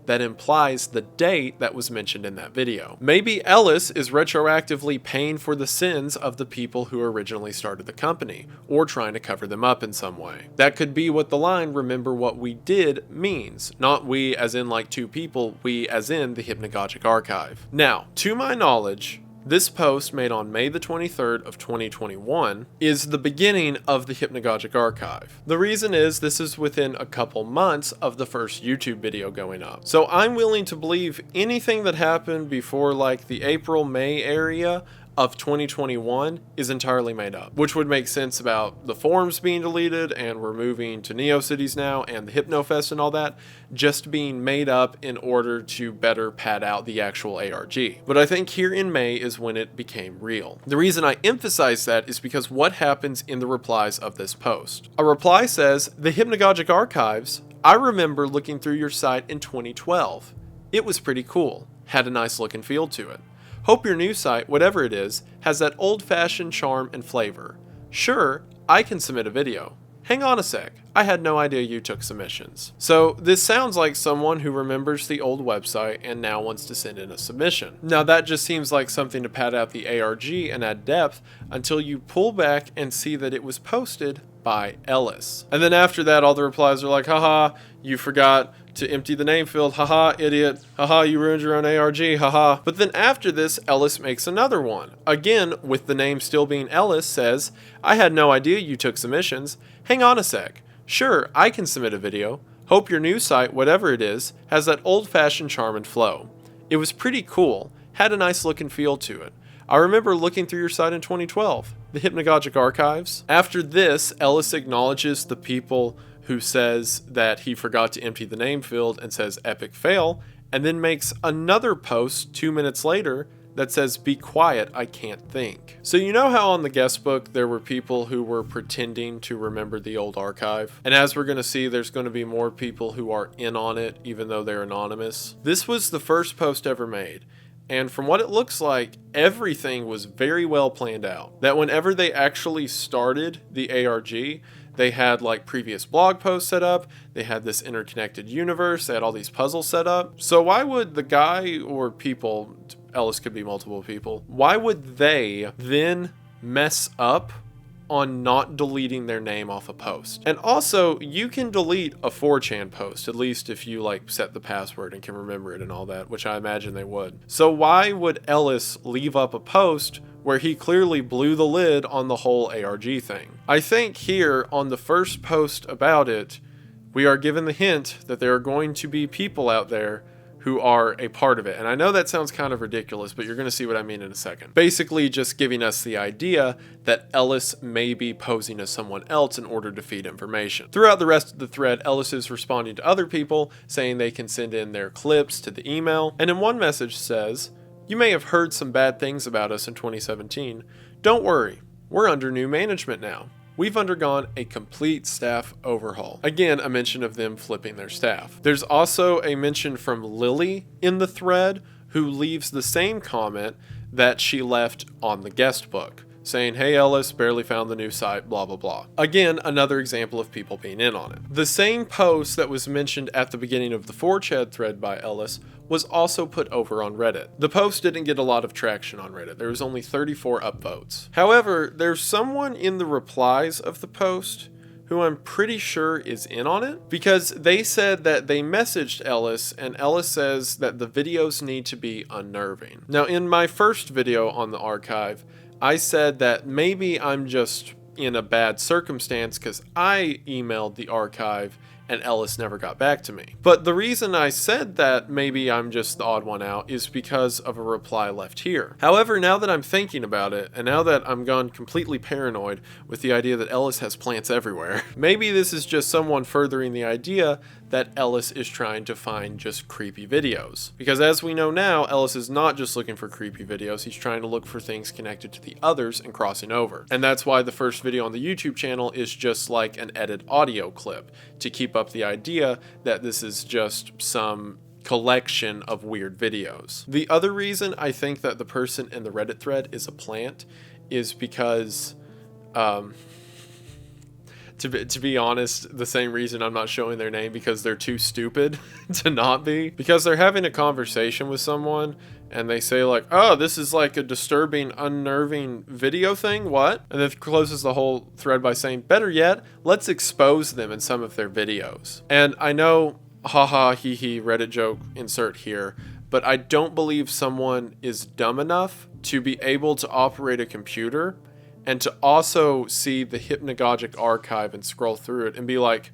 That implies the date that was mentioned in that video. Maybe Ellis is retroactively paying for the sins of the people who originally started the company, or trying to cover them up in some way. That could be what the line "remember what we did" means. Not we as in like two people, we as in the Hypnagogic archive. Now, to my knowledge, This post, made on May the 23rd of 2021, is the beginning of the Hypnagogic archive. The reason is this is within a couple months of the first YouTube video going up. So I'm willing to believe anything that happened before like the April-May area of 2021 is entirely made up, which would make sense about the forums being deleted and we're moving to NeoCities now and the HypnoFest and all that just being made up in order to better pad out the actual ARG. But I think here in May is when it became real. The reason I emphasize that is because what happens in the replies of this post. A reply says, "The Hypnagogic archives, I remember looking through your site in 2012. It was pretty cool. Had a nice look and feel to it. Hope your new site, whatever it is, has that old-fashioned charm and flavor. Sure, I can submit a video. Hang on a sec, I had no idea you took submissions." So this sounds like someone who remembers the old website and now wants to send in a submission. Now that just seems like something to pad out the ARG and add depth until you pull back and see that it was posted by Ellis. And then after that, all the replies are like, haha, you forgot to empty the name field, haha, idiot, haha, you ruined your own ARG, haha. But then after this, Ellis makes another one. Again, with the name still being Ellis, says, "I had no idea you took submissions. Hang on a sec. Sure, I can submit a video. Hope your new site, whatever it is, has that old-fashioned charm and flow. It was pretty cool, had a nice look and feel to it. I remember looking through your site in 2012, the Hypnagogic archives." After this, Ellis acknowledges the people who says that he forgot to empty the name field and says epic fail, and then makes another post 2 minutes later that says, "Be quiet, I can't think." So you know how on the guest book there were people who were pretending to remember the old archive? And as we're going to see, there's going to be more people who are in on it even though they're anonymous. This was the first post ever made. And from what it looks like, everything was very well planned out. That whenever they actually started the ARG, they had like previous blog posts set up, they had this interconnected universe, they had all these puzzles set up. So why would the guy or people, Ellis could be multiple people, why would they then mess up on not deleting their name off a post? And also, you can delete a 4chan post, at least if you like set the password and can remember it and all that, which I imagine they would. So why would Ellis leave up a post where he clearly blew the lid on the whole ARG thing? I think here on the first post about it, we are given the hint that there are going to be people out there who are a part of it. And I know that sounds kind of ridiculous, but you're going to see what I mean in a second. Basically just giving us the idea that Ellis may be posing as someone else in order to feed information. Throughout the rest of the thread, Ellis is responding to other people, saying they can send in their clips to the email. And in one message says, "You may have heard some bad things about us in 2017. Don't worry, we're under new management now. We've undergone a complete staff overhaul." Again, a mention of them flipping their staff. There's also a mention from Lily in the thread, who leaves the same comment that she left on the guest book, saying, "Hey Ellis, barely found the new site, blah blah blah." Again, another example of people being in on it. The same post that was mentioned at the beginning of the 4chan thread by Ellis was also put over on Reddit. The post didn't get a lot of traction on Reddit. There was only 34 upvotes. However, there's someone in the replies of the post who I'm pretty sure is in on it, because they said that they messaged Ellis and Ellis says that the videos need to be unnerving. Now, in my first video on the archive, I said that maybe I'm just in a bad circumstance because I emailed the archive and Ellis never got back to me. But the reason I said that maybe I'm just the odd one out is because of a reply left here. However, now that I'm thinking about it, and now that I'm gone completely paranoid with the idea that Ellis has plants everywhere, maybe this is just someone furthering the idea that Ellis is trying to find just creepy videos. Because as we know now, Ellis is not just looking for creepy videos, he's trying to look for things connected to the others and crossing over. And that's why the first video on the YouTube channel is just like an edited audio clip, to keep up the idea that this is just some collection of weird videos. The other reason I think that the person in the Reddit thread is a plant is because, to be honest, the same reason I'm not showing their name, because they're too stupid to not be. Because they're having a conversation with someone and they say like, "Oh, this is like a disturbing, unnerving video thing, what?" And then closes the whole thread by saying, "Better yet, let's expose them in some of their videos." And I know, haha, hee hee, Reddit joke insert here, but I don't believe someone is dumb enough to be able to operate a computer and to also see the Hypnagogic archive and scroll through it and be like,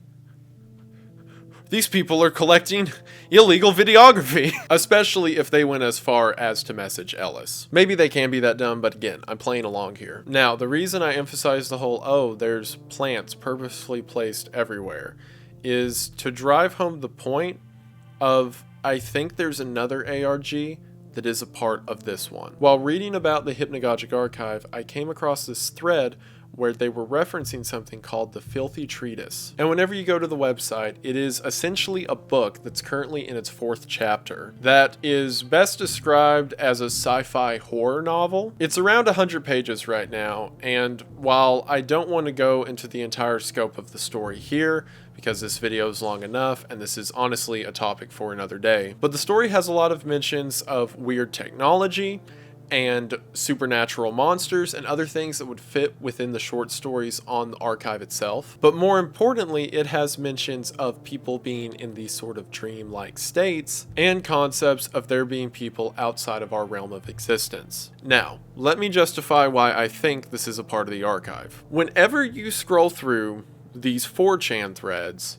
these people are collecting illegal videography, especially if they went as far as to message Ellis. Maybe they can be that dumb, but again, I'm playing along here. Now, the reason I emphasize the whole, oh, there's plants purposefully placed everywhere, is to drive home the point of, I think there's another ARG that is a part of this one. While reading about the Hypnagogic archive, I came across this thread where they were referencing something called the Filthy Treatise. And whenever you go to the website, it is essentially a book that's currently in its 4th chapter that is best described as a sci-fi horror novel. It's around 100 pages right now, and while I don't want to go into the entire scope of the story here, because this video is long enough and this is honestly a topic for another day, but the story has a lot of mentions of weird technology and supernatural monsters and other things that would fit within the short stories on the archive itself. But more importantly, it has mentions of people being in these sort of dream-like states and concepts of there being people outside of our realm of existence. Now, let me justify why I think this is a part of the archive. Whenever you scroll through these 4chan threads,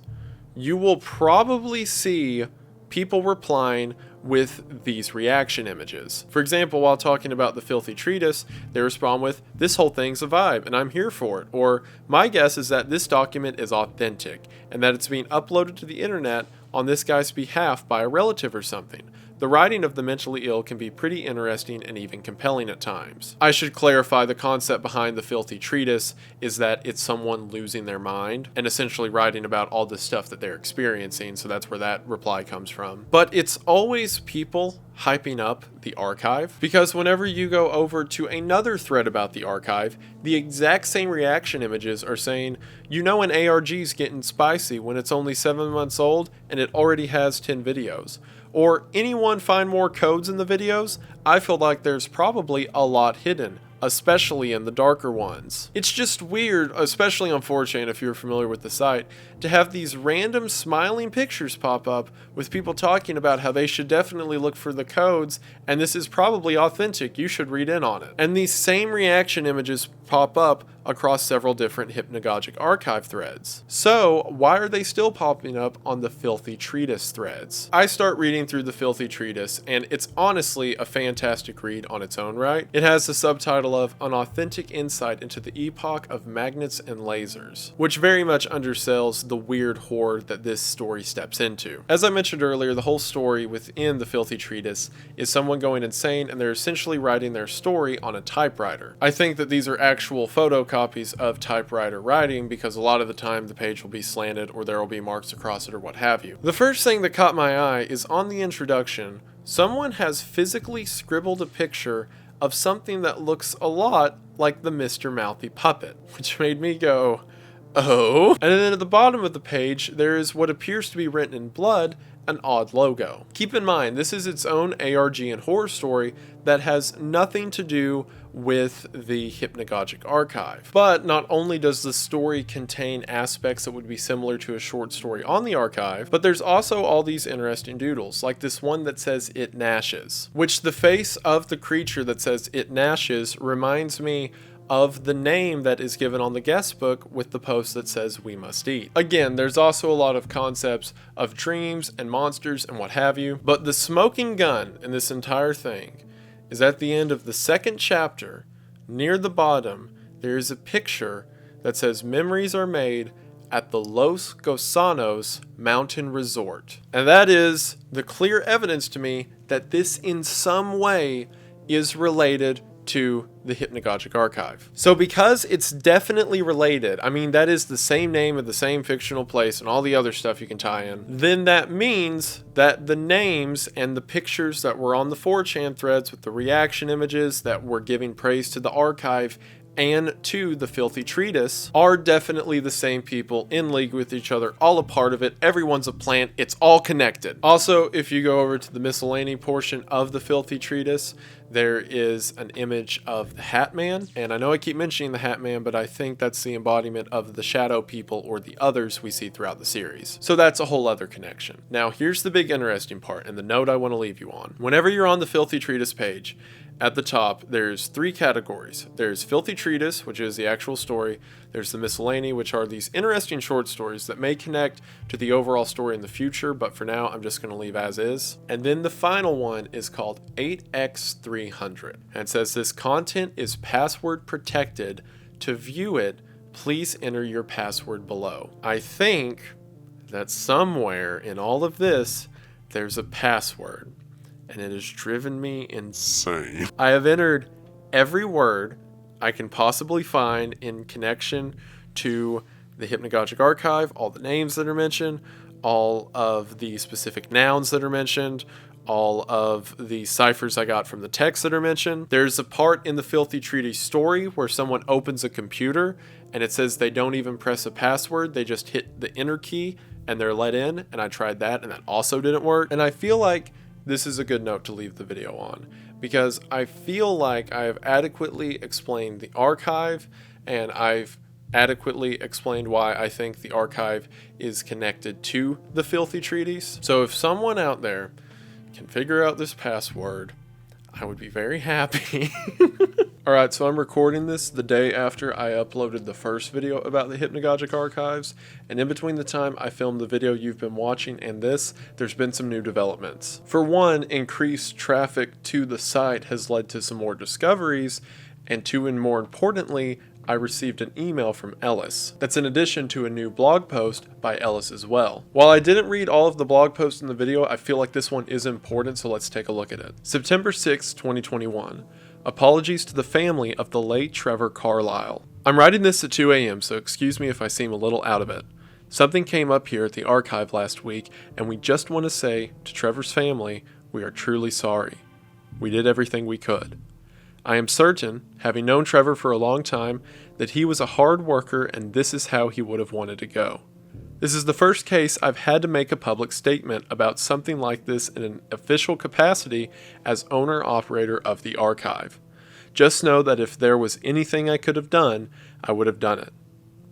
you will probably see people replying with these reaction images. For example, while talking about the Filthy Treatise, they respond with, "This whole thing's a vibe and I'm here for it," or "My guess is that this document is authentic and that it's being uploaded to the internet on this guy's behalf by a relative or something. The writing of the mentally ill can be pretty interesting and even compelling at times." I should clarify, the concept behind the Filthy Treatise is that it's someone losing their mind and essentially writing about all the stuff that they're experiencing, so that's where that reply comes from. But it's always people hyping up the archive, because whenever you go over to another thread about the archive, the exact same reaction images are saying, you know, an ARG's getting spicy when it's only 7 months old and it already has 10 videos. Or, anyone find more codes in the videos? I feel like there's probably a lot hidden, especially in the darker ones. It's just weird, especially on 4chan if you're familiar with the site, to have these random smiling pictures pop up with people talking about how they should definitely look for the codes and this is probably authentic, you should read in on it. And these same reaction images pop up across several different Hypnagogic archive threads. So why are they still popping up on the Filthy Treatise threads? I start reading through the Filthy Treatise and it's honestly a fantastic read on its own right. It has the subtitle of An Authentic Insight into the Epoch of Magnets and Lasers, which very much undersells the weird horror that this story steps into. As I mentioned earlier, the whole story within the Filthy Treatise is someone going insane and they're essentially writing their story on a typewriter. I think that these are actual photocopies of typewriter writing because a lot of the time the page will be slanted or there will be marks across it or what have you. The first thing that caught my eye is on the introduction, someone has physically scribbled a picture of something that looks a lot like the Mr. Mouthy puppet, which made me go, oh. And then at the bottom of the page, there is what appears to be written in blood, an odd logo. Keep in mind, this is its own ARG and horror story that has nothing to do with the Hypnagogic archive. But not only does the story contain aspects that would be similar to a short story on the archive, but there's also all these interesting doodles, like this one that says "It Gnashes," which the face of the creature that says "It Gnashes" reminds me of the name that is given on the guest book with the post that says "We must eat." Again, there's also a lot of concepts of dreams and monsters and what have you, but the smoking gun in this entire thing is at the end of the 2nd chapter. Near the bottom, there is a picture that says "Memories are made at the Los Gusanos Mountain Resort." And that is the clear evidence to me that this in some way is related to the Hypnagogic archive. So because it's definitely related, I mean that is the same name of the same fictional place and all the other stuff you can tie in, then that means that the names and the pictures that were on the 4chan threads with the reaction images that were giving praise to the archive and to the Filthy Treatise are definitely the same people, in league with each other, all a part of it. Everyone's a plant. It's all connected. Also, if you go over to the miscellany portion of the Filthy Treatise, there is an image of the Hat Man, and I know I keep mentioning the Hat Man, but I think that's the embodiment of the shadow people or the others we see throughout the series. So that's a whole other connection. Now, here's the big interesting part, and the note I want to leave you on. Whenever you're on the Filthy Treatise page, at the top, there's 3 categories. There's Filthy Treatise, which is the actual story. There's the miscellany, which are these interesting short stories that may connect to the overall story in the future, but for now, I'm just going to leave as is. And then the final one is called 8x300. And it says this content is password protected. To view it, please enter your password below. I think that somewhere in all of this, there's a password. And it has driven me insane. I have entered every word I can possibly find in connection to the Hypnagogic archive, all the names that are mentioned, all of the specific nouns that are mentioned, all of the ciphers I got from the text that are mentioned. There's a part in the Filthy Treatise story where someone opens a computer and it says they don't even press a password, they just hit the enter key and they're let in, and I tried that and that also didn't work. And I feel like this is a good note to leave the video on, because I feel like I have adequately explained the archive, and I've adequately explained why I think the archive is connected to the Filthy Treatise. So if someone out there can figure out this password, I would be very happy. Alright, so I'm recording this the day after I uploaded the first video about the Hypnagogic archives, and in between the time I filmed the video you've been watching and this, there's been some new developments. For one, increased traffic to the site has led to some more discoveries, and two, and more importantly, I received an email from Ellis. That's in addition to a new blog post by Ellis as well. While I didn't read all of the blog posts in the video, I feel like this one is important, so let's take a look at it. September 6, 2021. Apologies to the family of the late Trevor Carlisle. I'm writing this at 2 a.m., so excuse me if I seem a little out of it. Something came up here at the archive last week, and we just want to say to Trevor's family, we are truly sorry. We did everything we could. I am certain, having known Trevor for a long time, that he was a hard worker and this is how he would have wanted to go. This is the first case I've had to make a public statement about something like this in an official capacity as owner-operator of the archive. Just know that if there was anything I could have done, I would have done it.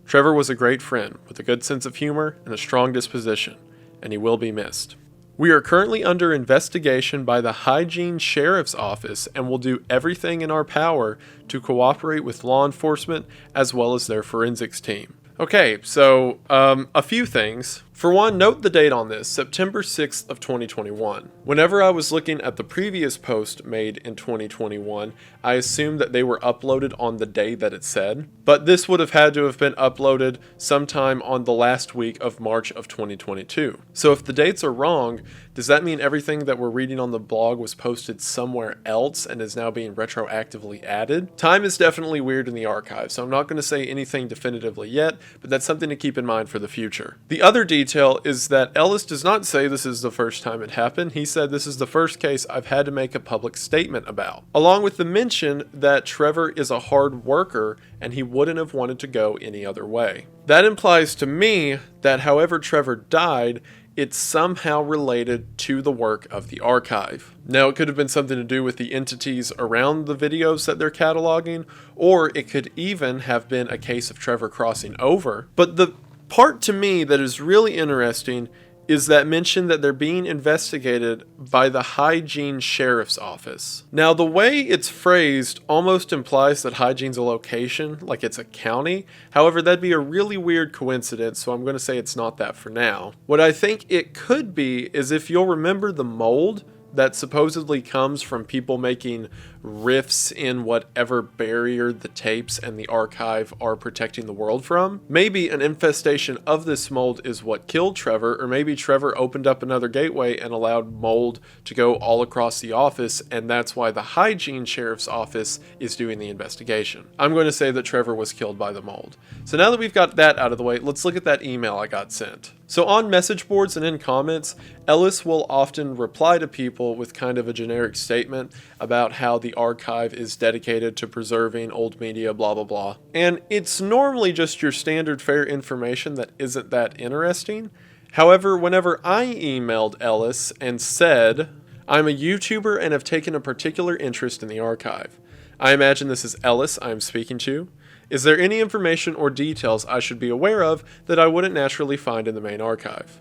Trevor was a great friend with a good sense of humor and a strong disposition, and he will be missed. We are currently under investigation by the Hygiene Sheriff's Office and will do everything in our power to cooperate with law enforcement as well as their forensics team. Okay, so a few things. For one, note the date on this, September 6th of 2021. Whenever I was looking at the previous post made in 2021, I assumed that they were uploaded on the day that it said, but this would have had to have been uploaded sometime on the last week of March of 2022. So if the dates are wrong, does that mean everything that we're reading on the blog was posted somewhere else and is now being retroactively added? Time is definitely weird in the archive, so I'm not going to say anything definitively yet, but that's something to keep in mind for the future. The other detail is that Ellis does not say this is the first time it happened. He said this is the first case I've had to make a public statement about, along with the mention that Trevor is a hard worker and he wouldn't have wanted to go any other way. That implies to me that however Trevor died, it's somehow related to the work of the archive. Now, it could have been something to do with the entities around the videos that they're cataloging, or it could even have been a case of Trevor crossing over. But the part to me that is really interesting is that mention that they're being investigated by the Hygiene Sheriff's Office. Now, the way it's phrased almost implies that Hygiene's a location, like it's a county. However, that'd be a really weird coincidence, so I'm going to say it's not that for now. What I think it could be is if you'll remember the mold that supposedly comes from people making rifts in whatever barrier the tapes and the archive are protecting the world from. Maybe an infestation of this mold is what killed Trevor, or maybe Trevor opened up another gateway and allowed mold to go all across the office, and that's why the Hygiene Sheriff's Office is doing the investigation. I'm going to say that Trevor was killed by the mold. So now that we've got that out of the way, let's look at that email I got sent. So on message boards and in comments, Ellis will often reply to people with kind of a generic statement about how the archive is dedicated to preserving old media, blah blah blah. And it's normally just your standard fare information that isn't that interesting. However, whenever I emailed Ellis and said, "I'm a YouTuber and have taken a particular interest in the archive. I imagine this is Ellis I'm speaking to. Is there any information or details I should be aware of that I wouldn't naturally find in the main archive?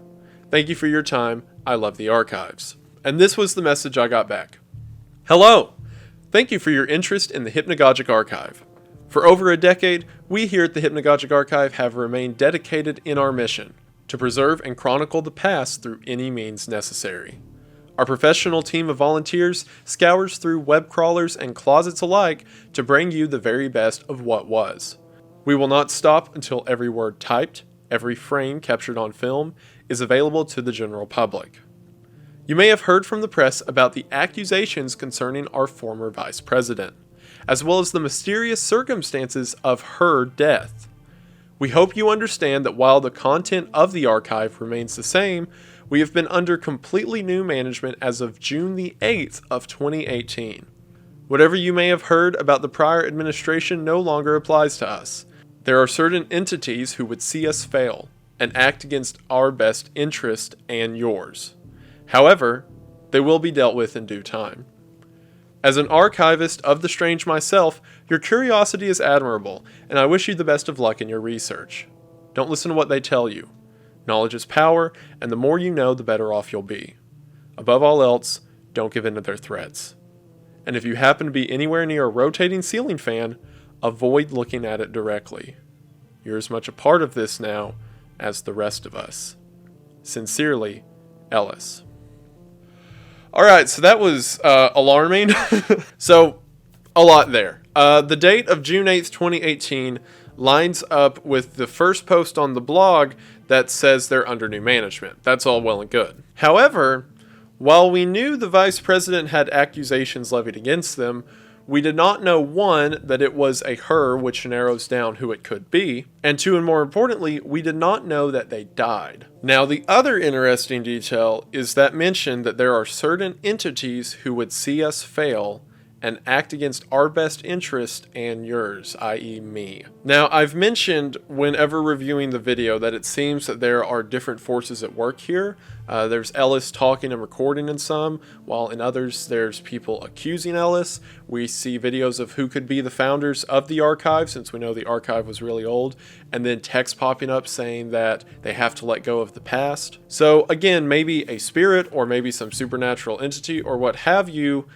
Thank you for your time. I love the archives." And this was the message I got back. "Hello. Thank you for your interest in the Hypnagogic archive. For over a decade, we here at the Hypnagogic archive have remained dedicated in our mission to preserve and chronicle the past through any means necessary. Our professional team of volunteers scours through web crawlers and closets alike to bring you the very best of what was. We will not stop until every word typed, every frame captured on film, is available to the general public. You may have heard from the press about the accusations concerning our former vice president, as well as the mysterious circumstances of her death. We hope you understand that while the content of the archive remains the same, we have been under completely new management as of June the 8th of 2018. Whatever you may have heard about the prior administration no longer applies to us. There are certain entities who would see us fail and act against our best interest and yours. However, they will be dealt with in due time. As an archivist of the strange myself, your curiosity is admirable, and I wish you the best of luck in your research. Don't listen to what they tell you. Knowledge is power, and the more you know, the better off you'll be. Above all else, don't give in to their threats. And if you happen to be anywhere near a rotating ceiling fan, avoid looking at it directly. You're as much a part of this now as the rest of us. Sincerely, Ellis." Alright, so that was alarming. So, a lot there. The date of June 8th, 2018 lines up with the first post on the blog that says they're under new management. That's all well and good. However, while we knew the vice president had accusations levied against them, we did not know, one, that it was a her, which narrows down who it could be, and two, and more importantly, we did not know that they died. Now, the other interesting detail is that mention that there are certain entities who would see us fail and act against our best interest and yours, i.e. me. Now, I've mentioned whenever reviewing the video that it seems that there are different forces at work here. There's Ellis talking and recording in some, while in others there's people accusing Ellis. We see videos of who could be the founders of the archive, since we know the archive was really old, and then text popping up saying that they have to let go of the past. So again, maybe a spirit or maybe some supernatural entity or what have you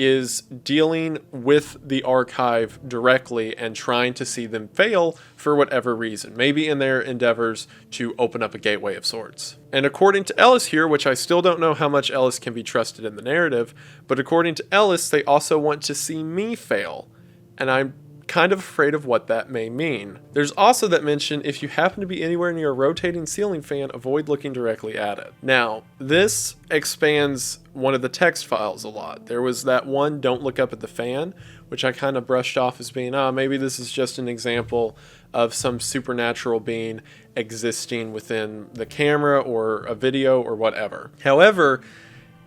is dealing with the archive directly and trying to see them fail for whatever reason, maybe in their endeavors to open up a gateway of sorts. And according to Ellis here, which I still don't know how much Ellis can be trusted in the narrative, but according to Ellis, they also want to see me fail, and I'm kind of afraid of what that may mean. There's also that mention, if you happen to be anywhere near a rotating ceiling fan, avoid looking directly at it. Now, this expands one of the text files a lot. There was that one, don't look up at the fan, which I kind of brushed off as being, maybe this is just an example of some supernatural being existing within the camera or a video or whatever. However,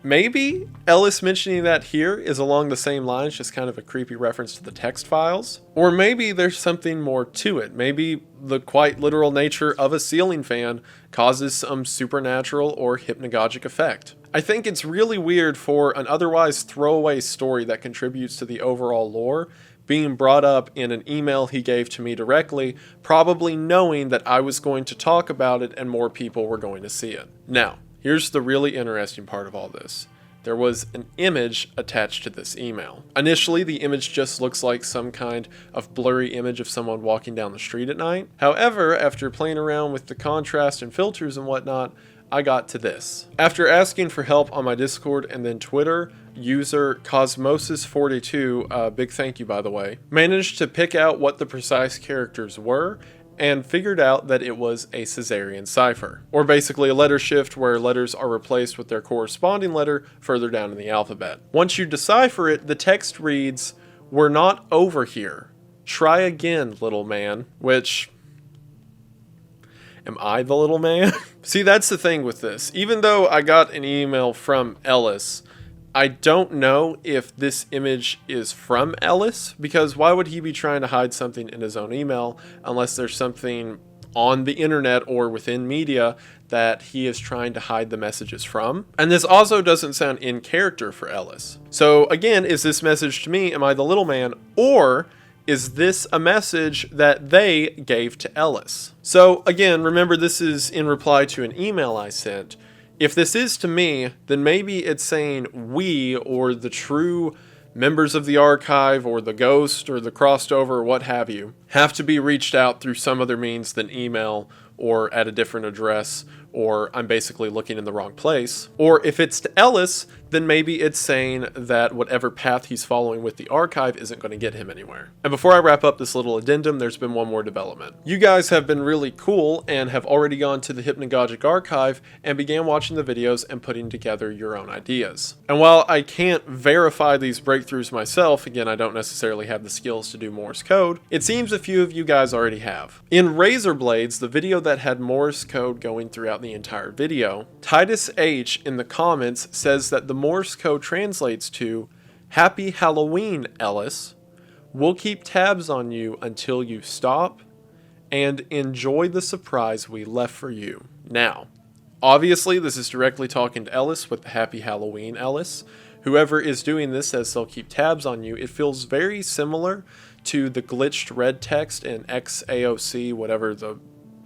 maybe Ellis mentioning that here is along the same lines, just kind of a creepy reference to the text files. Or maybe there's something more to it. Maybe the quite literal nature of a ceiling fan causes some supernatural or hypnagogic effect. I think it's really weird for an otherwise throwaway story that contributes to the overall lore being brought up in an email he gave to me directly, probably knowing that I was going to talk about it and more people were going to see it. Now, here's the really interesting part of all this. There was an image attached to this email. Initially, the image just looks like some kind of blurry image of someone walking down the street at night. However, after playing around with the contrast and filters and whatnot, I got to this. After asking for help on my Discord and then Twitter, user Cosmosis42, big thank you by the way, managed to pick out what the precise characters were and figured out that it was a Caesarean cipher, or basically a letter shift where letters are replaced with their corresponding letter further down in the alphabet. Once you decipher it, the text reads, "We're not over here. Try again, little man," which, Am I the little man? See, that's the thing with this. Even though I got an email from Ellis, I don't know if this image is from Ellis, because why would he be trying to hide something in his own email unless there's something on the internet or within media that he is trying to hide the messages from? And this also doesn't sound in character for Ellis. So again, is this message to me, am I the little man, or is this a message that they gave to Ellis? So again, remember, this is in reply to an email I sent. If this is to me, then maybe it's saying we, or the true members of the archive, or the ghost, or the crossed over, or what have you, have to be reached out through some other means than email, or at a different address, or I'm basically looking in the wrong place. Or if it's to Ellis, then maybe it's saying that whatever path he's following with the archive isn't going to get him anywhere. And before I wrap up this little addendum, there's been one more development. You guys have been really cool and have already gone to the Hypnagogic archive and began watching the videos and putting together your own ideas. And while I can't verify these breakthroughs myself, again, I don't necessarily have the skills to do Morse code, it seems a few of you guys already have. In Razor Blades, the video that had Morse code going throughout the entire video, Titus H in the comments says that the Morse code translates to, "Happy Halloween, Ellis. We'll keep tabs on you until you stop, and enjoy the surprise we left for you." Now, obviously this is directly talking to Ellis with the Happy Halloween, Ellis. Whoever is doing this says they'll keep tabs on you. It feels very similar to the glitched red text in XAOC, whatever the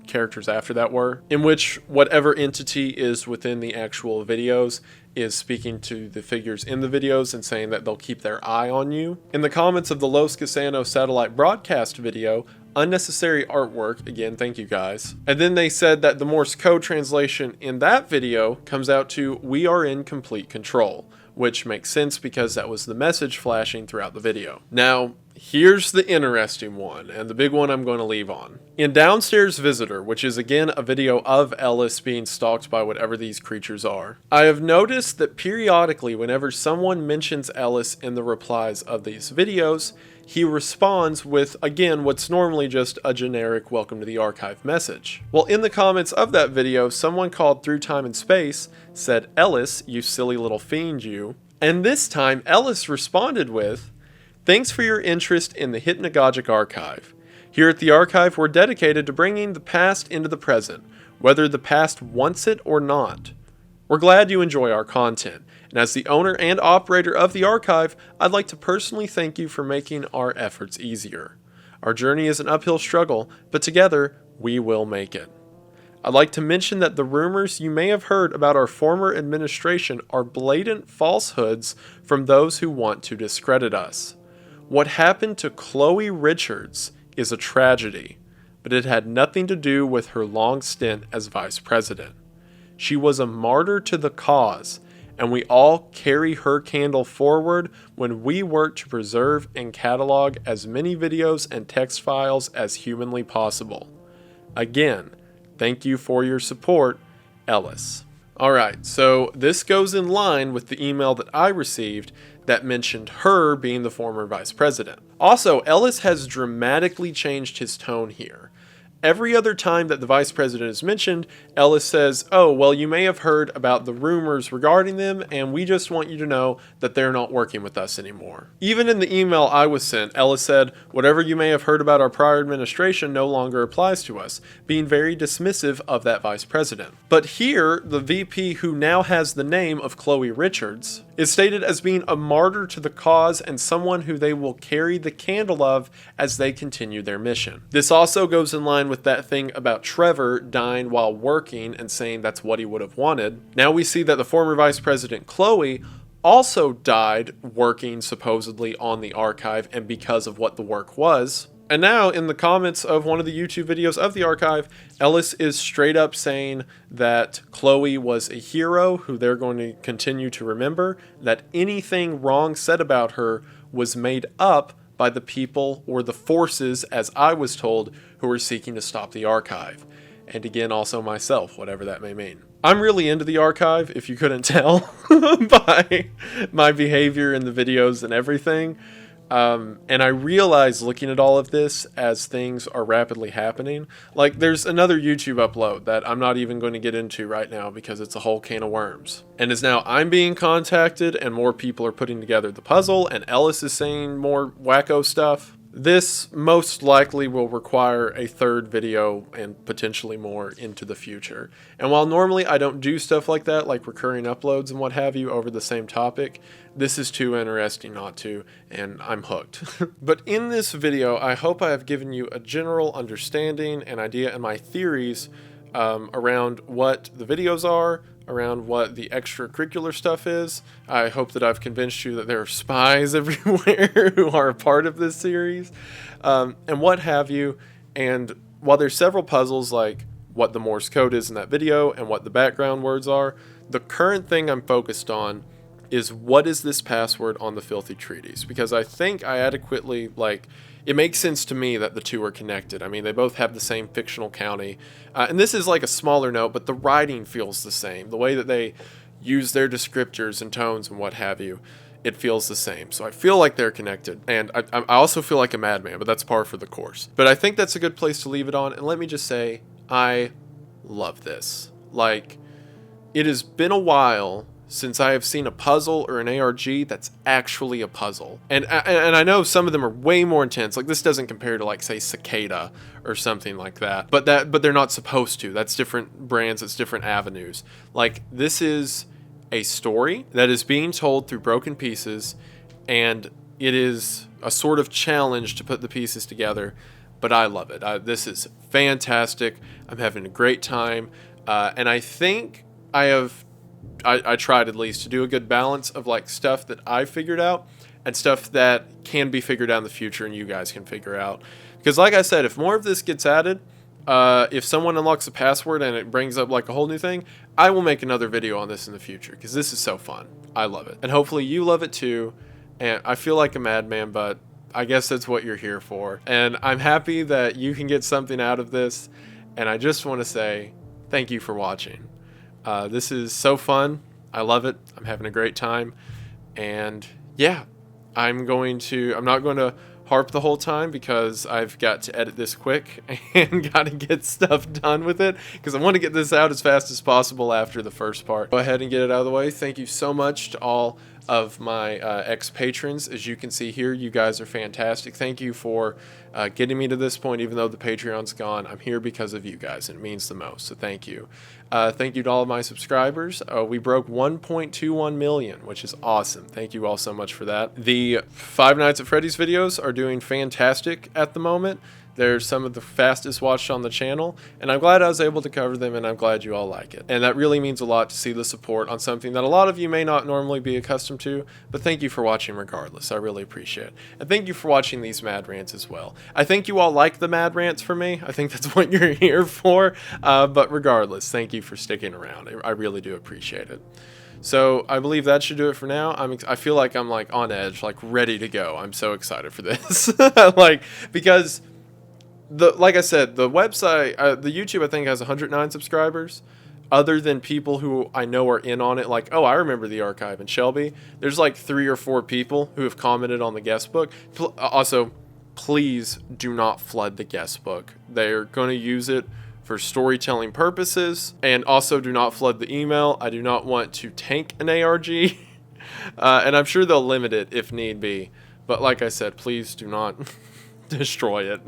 characters after that were, in which whatever entity is within the actual videos is speaking to the figures in the videos and saying that they'll keep their eye on you. In the comments of the Los Casanos satellite broadcast video, unnecessary artwork, again, thank you guys. And then they said that the Morse code translation in that video comes out to, "We are in complete control," which makes sense because that was the message flashing throughout the video. Now, here's the interesting one, and the big one I'm going to leave on. In Downstairs Visitor, which is again a video of Ellis being stalked by whatever these creatures are, I have noticed that periodically whenever someone mentions Ellis in the replies of these videos, he responds with, again, what's normally just a generic welcome to the archive message. Well, in the comments of that video, someone called Through Time and Space said, "Ellis, you silly little fiend, you." And this time, Ellis responded with, "Thanks for your interest in the Hypnagogic archive. Here at the archive, we're dedicated to bringing the past into the present, whether the past wants it or not. We're glad you enjoy our content, and as the owner and operator of the archive, I'd like to personally thank you for making our efforts easier. Our journey is an uphill struggle, but together, we will make it. I'd like to mention that the rumors you may have heard about our former administration are blatant falsehoods from those who want to discredit us. What happened to Chloe Richards is a tragedy, but it had nothing to do with her long stint as vice president. She was a martyr to the cause, and we all carry her candle forward when we work to preserve and catalog as many videos and text files as humanly possible. Again, thank you for your support, Ellis." Alright, so this goes in line with the email that I received that mentioned her being the former vice president. Also, Ellis has dramatically changed his tone here. Every other time that the vice president is mentioned, Ellis says, "Oh, well, you may have heard about the rumors regarding them, and we just want you to know that they're not working with us anymore." Even in the email I was sent, Ellis said, "Whatever you may have heard about our prior administration no longer applies to us," being very dismissive of that vice president. But here, the VP, who now has the name of Chloe Richards, is stated as being a martyr to the cause and someone who they will carry the candle of as they continue their mission. This also goes in line with that thing about Trevor dying while working and saying that's what he would have wanted. Now we see that the former vice president Chloe also died working supposedly on the archive and because of what the work was. And now in the comments of one of the YouTube videos of the archive, Ellis is straight up saying that Chloe was a hero who they're going to continue to remember, that anything wrong said about her was made up by the people or the forces, as I was told, who were seeking to stop the archive. And again, also myself, whatever that may mean. I'm really into the archive, if you couldn't tell by my behavior in the videos and everything. And I realize looking at all of this as things are rapidly happening, like there's another YouTube upload that I'm not even going to get into right now because it's a whole can of worms. And as now I'm being contacted and more people are putting together the puzzle and Ellis is saying more wacko stuff, this most likely will require a third video and potentially more into the future. And while normally I don't do stuff like that, like recurring uploads and what have you over the same topic, this is too interesting not to, and I'm hooked. But in this video, I hope I have given you a general understanding and idea and my theories around what the videos are, around what the extracurricular stuff is. I hope that I've convinced you that there are spies everywhere who are a part of this series, and what have you. And while there's several puzzles like what the Morse code is in that video and what the background words are, the current thing I'm focused on is what is this password on the Filthy Treatise, because I think I adequately, it makes sense to me that the two are connected. I mean, they both have the same fictional county. And this is like a smaller note, but the writing feels the same. The way that they use their descriptors and tones and what have you, it feels the same. So I feel like they're connected. And I also feel like a madman, but that's par for the course. But I think that's a good place to leave it on. And let me just say, I love this. Like, it has been a while since I have seen a puzzle or an ARG that's actually a puzzle. And I know some of them are way more intense. Like, this doesn't compare to, like, say, Cicada or something like that. But they're not supposed to. That's different brands, it's different avenues. Like, this is a story that is being told through broken pieces, and it is a sort of challenge to put the pieces together. But I love it. This is fantastic. I'm having a great time. And I think I tried at least to do a good balance of like stuff that I figured out and stuff that can be figured out in the future and you guys can figure out. Because like I said, if more of this gets added, if someone unlocks a password and it brings up like a whole new thing, I will make another video on this in the future because this is so fun. I love it. And hopefully you love it too. And I feel like a madman, but I guess that's what you're here for. And I'm happy that you can get something out of this. And I just want to say thank you for watching. This is so fun. I love it. I'm having a great time. And yeah, I'm not going to harp the whole time because I've got to edit this quick and got to get stuff done with it because I want to get this out as fast as possible after the first part. Go ahead and get it out of the way. Thank you so much to all of my ex-patrons. As you can see here, you guys are fantastic. Thank you for getting me to this point. Even though the Patreon's gone, I'm here because of you guys, and it means the most, so thank you. Thank you to all of my subscribers. We broke 1.21 million, which is awesome. Thank you all so much for that. The Five Nights at Freddy's videos are doing fantastic at the moment. They're some of the fastest watched on the channel, and I'm glad I was able to cover them, and I'm glad you all like it. And that really means a lot to see the support on something that a lot of you may not normally be accustomed to, but thank you for watching regardless. I really appreciate it. And thank you for watching these mad rants as well. I think you all like the mad rants for me. I think that's what you're here for, but regardless, thank you for sticking around. I really do appreciate it. So I believe that should do it for now. I feel like I'm like on edge, like ready to go. I'm so excited for this. Because like I said, the website, the YouTube, I think has 109 subscribers. Other than people who I know are in on it, like, oh, I remember the archive in Shelby. There's like 3 or 4 people who have commented on the guest book. Also, please do not flood the guest book. They're going to use it for storytelling purposes. And also do not flood the email. I do not want to tank an ARG. And I'm sure they'll limit it if need be. But like I said, please do not destroy it.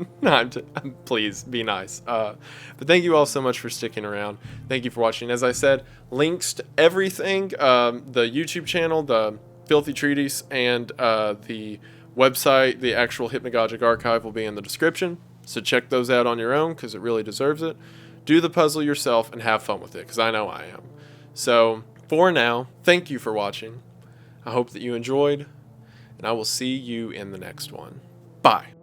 Please be nice. But thank you all so much for sticking around. Thank you for watching. As I said, links to everything, the YouTube channel, the Filthy Treatise, and the website, the actual Hypnagogic archive, will be in the description. So check those out on your own because it really deserves it. Do the puzzle yourself and have fun with it because I know I am. So for now, thank you for watching. I hope that you enjoyed, and I will see you in the next one. Bye.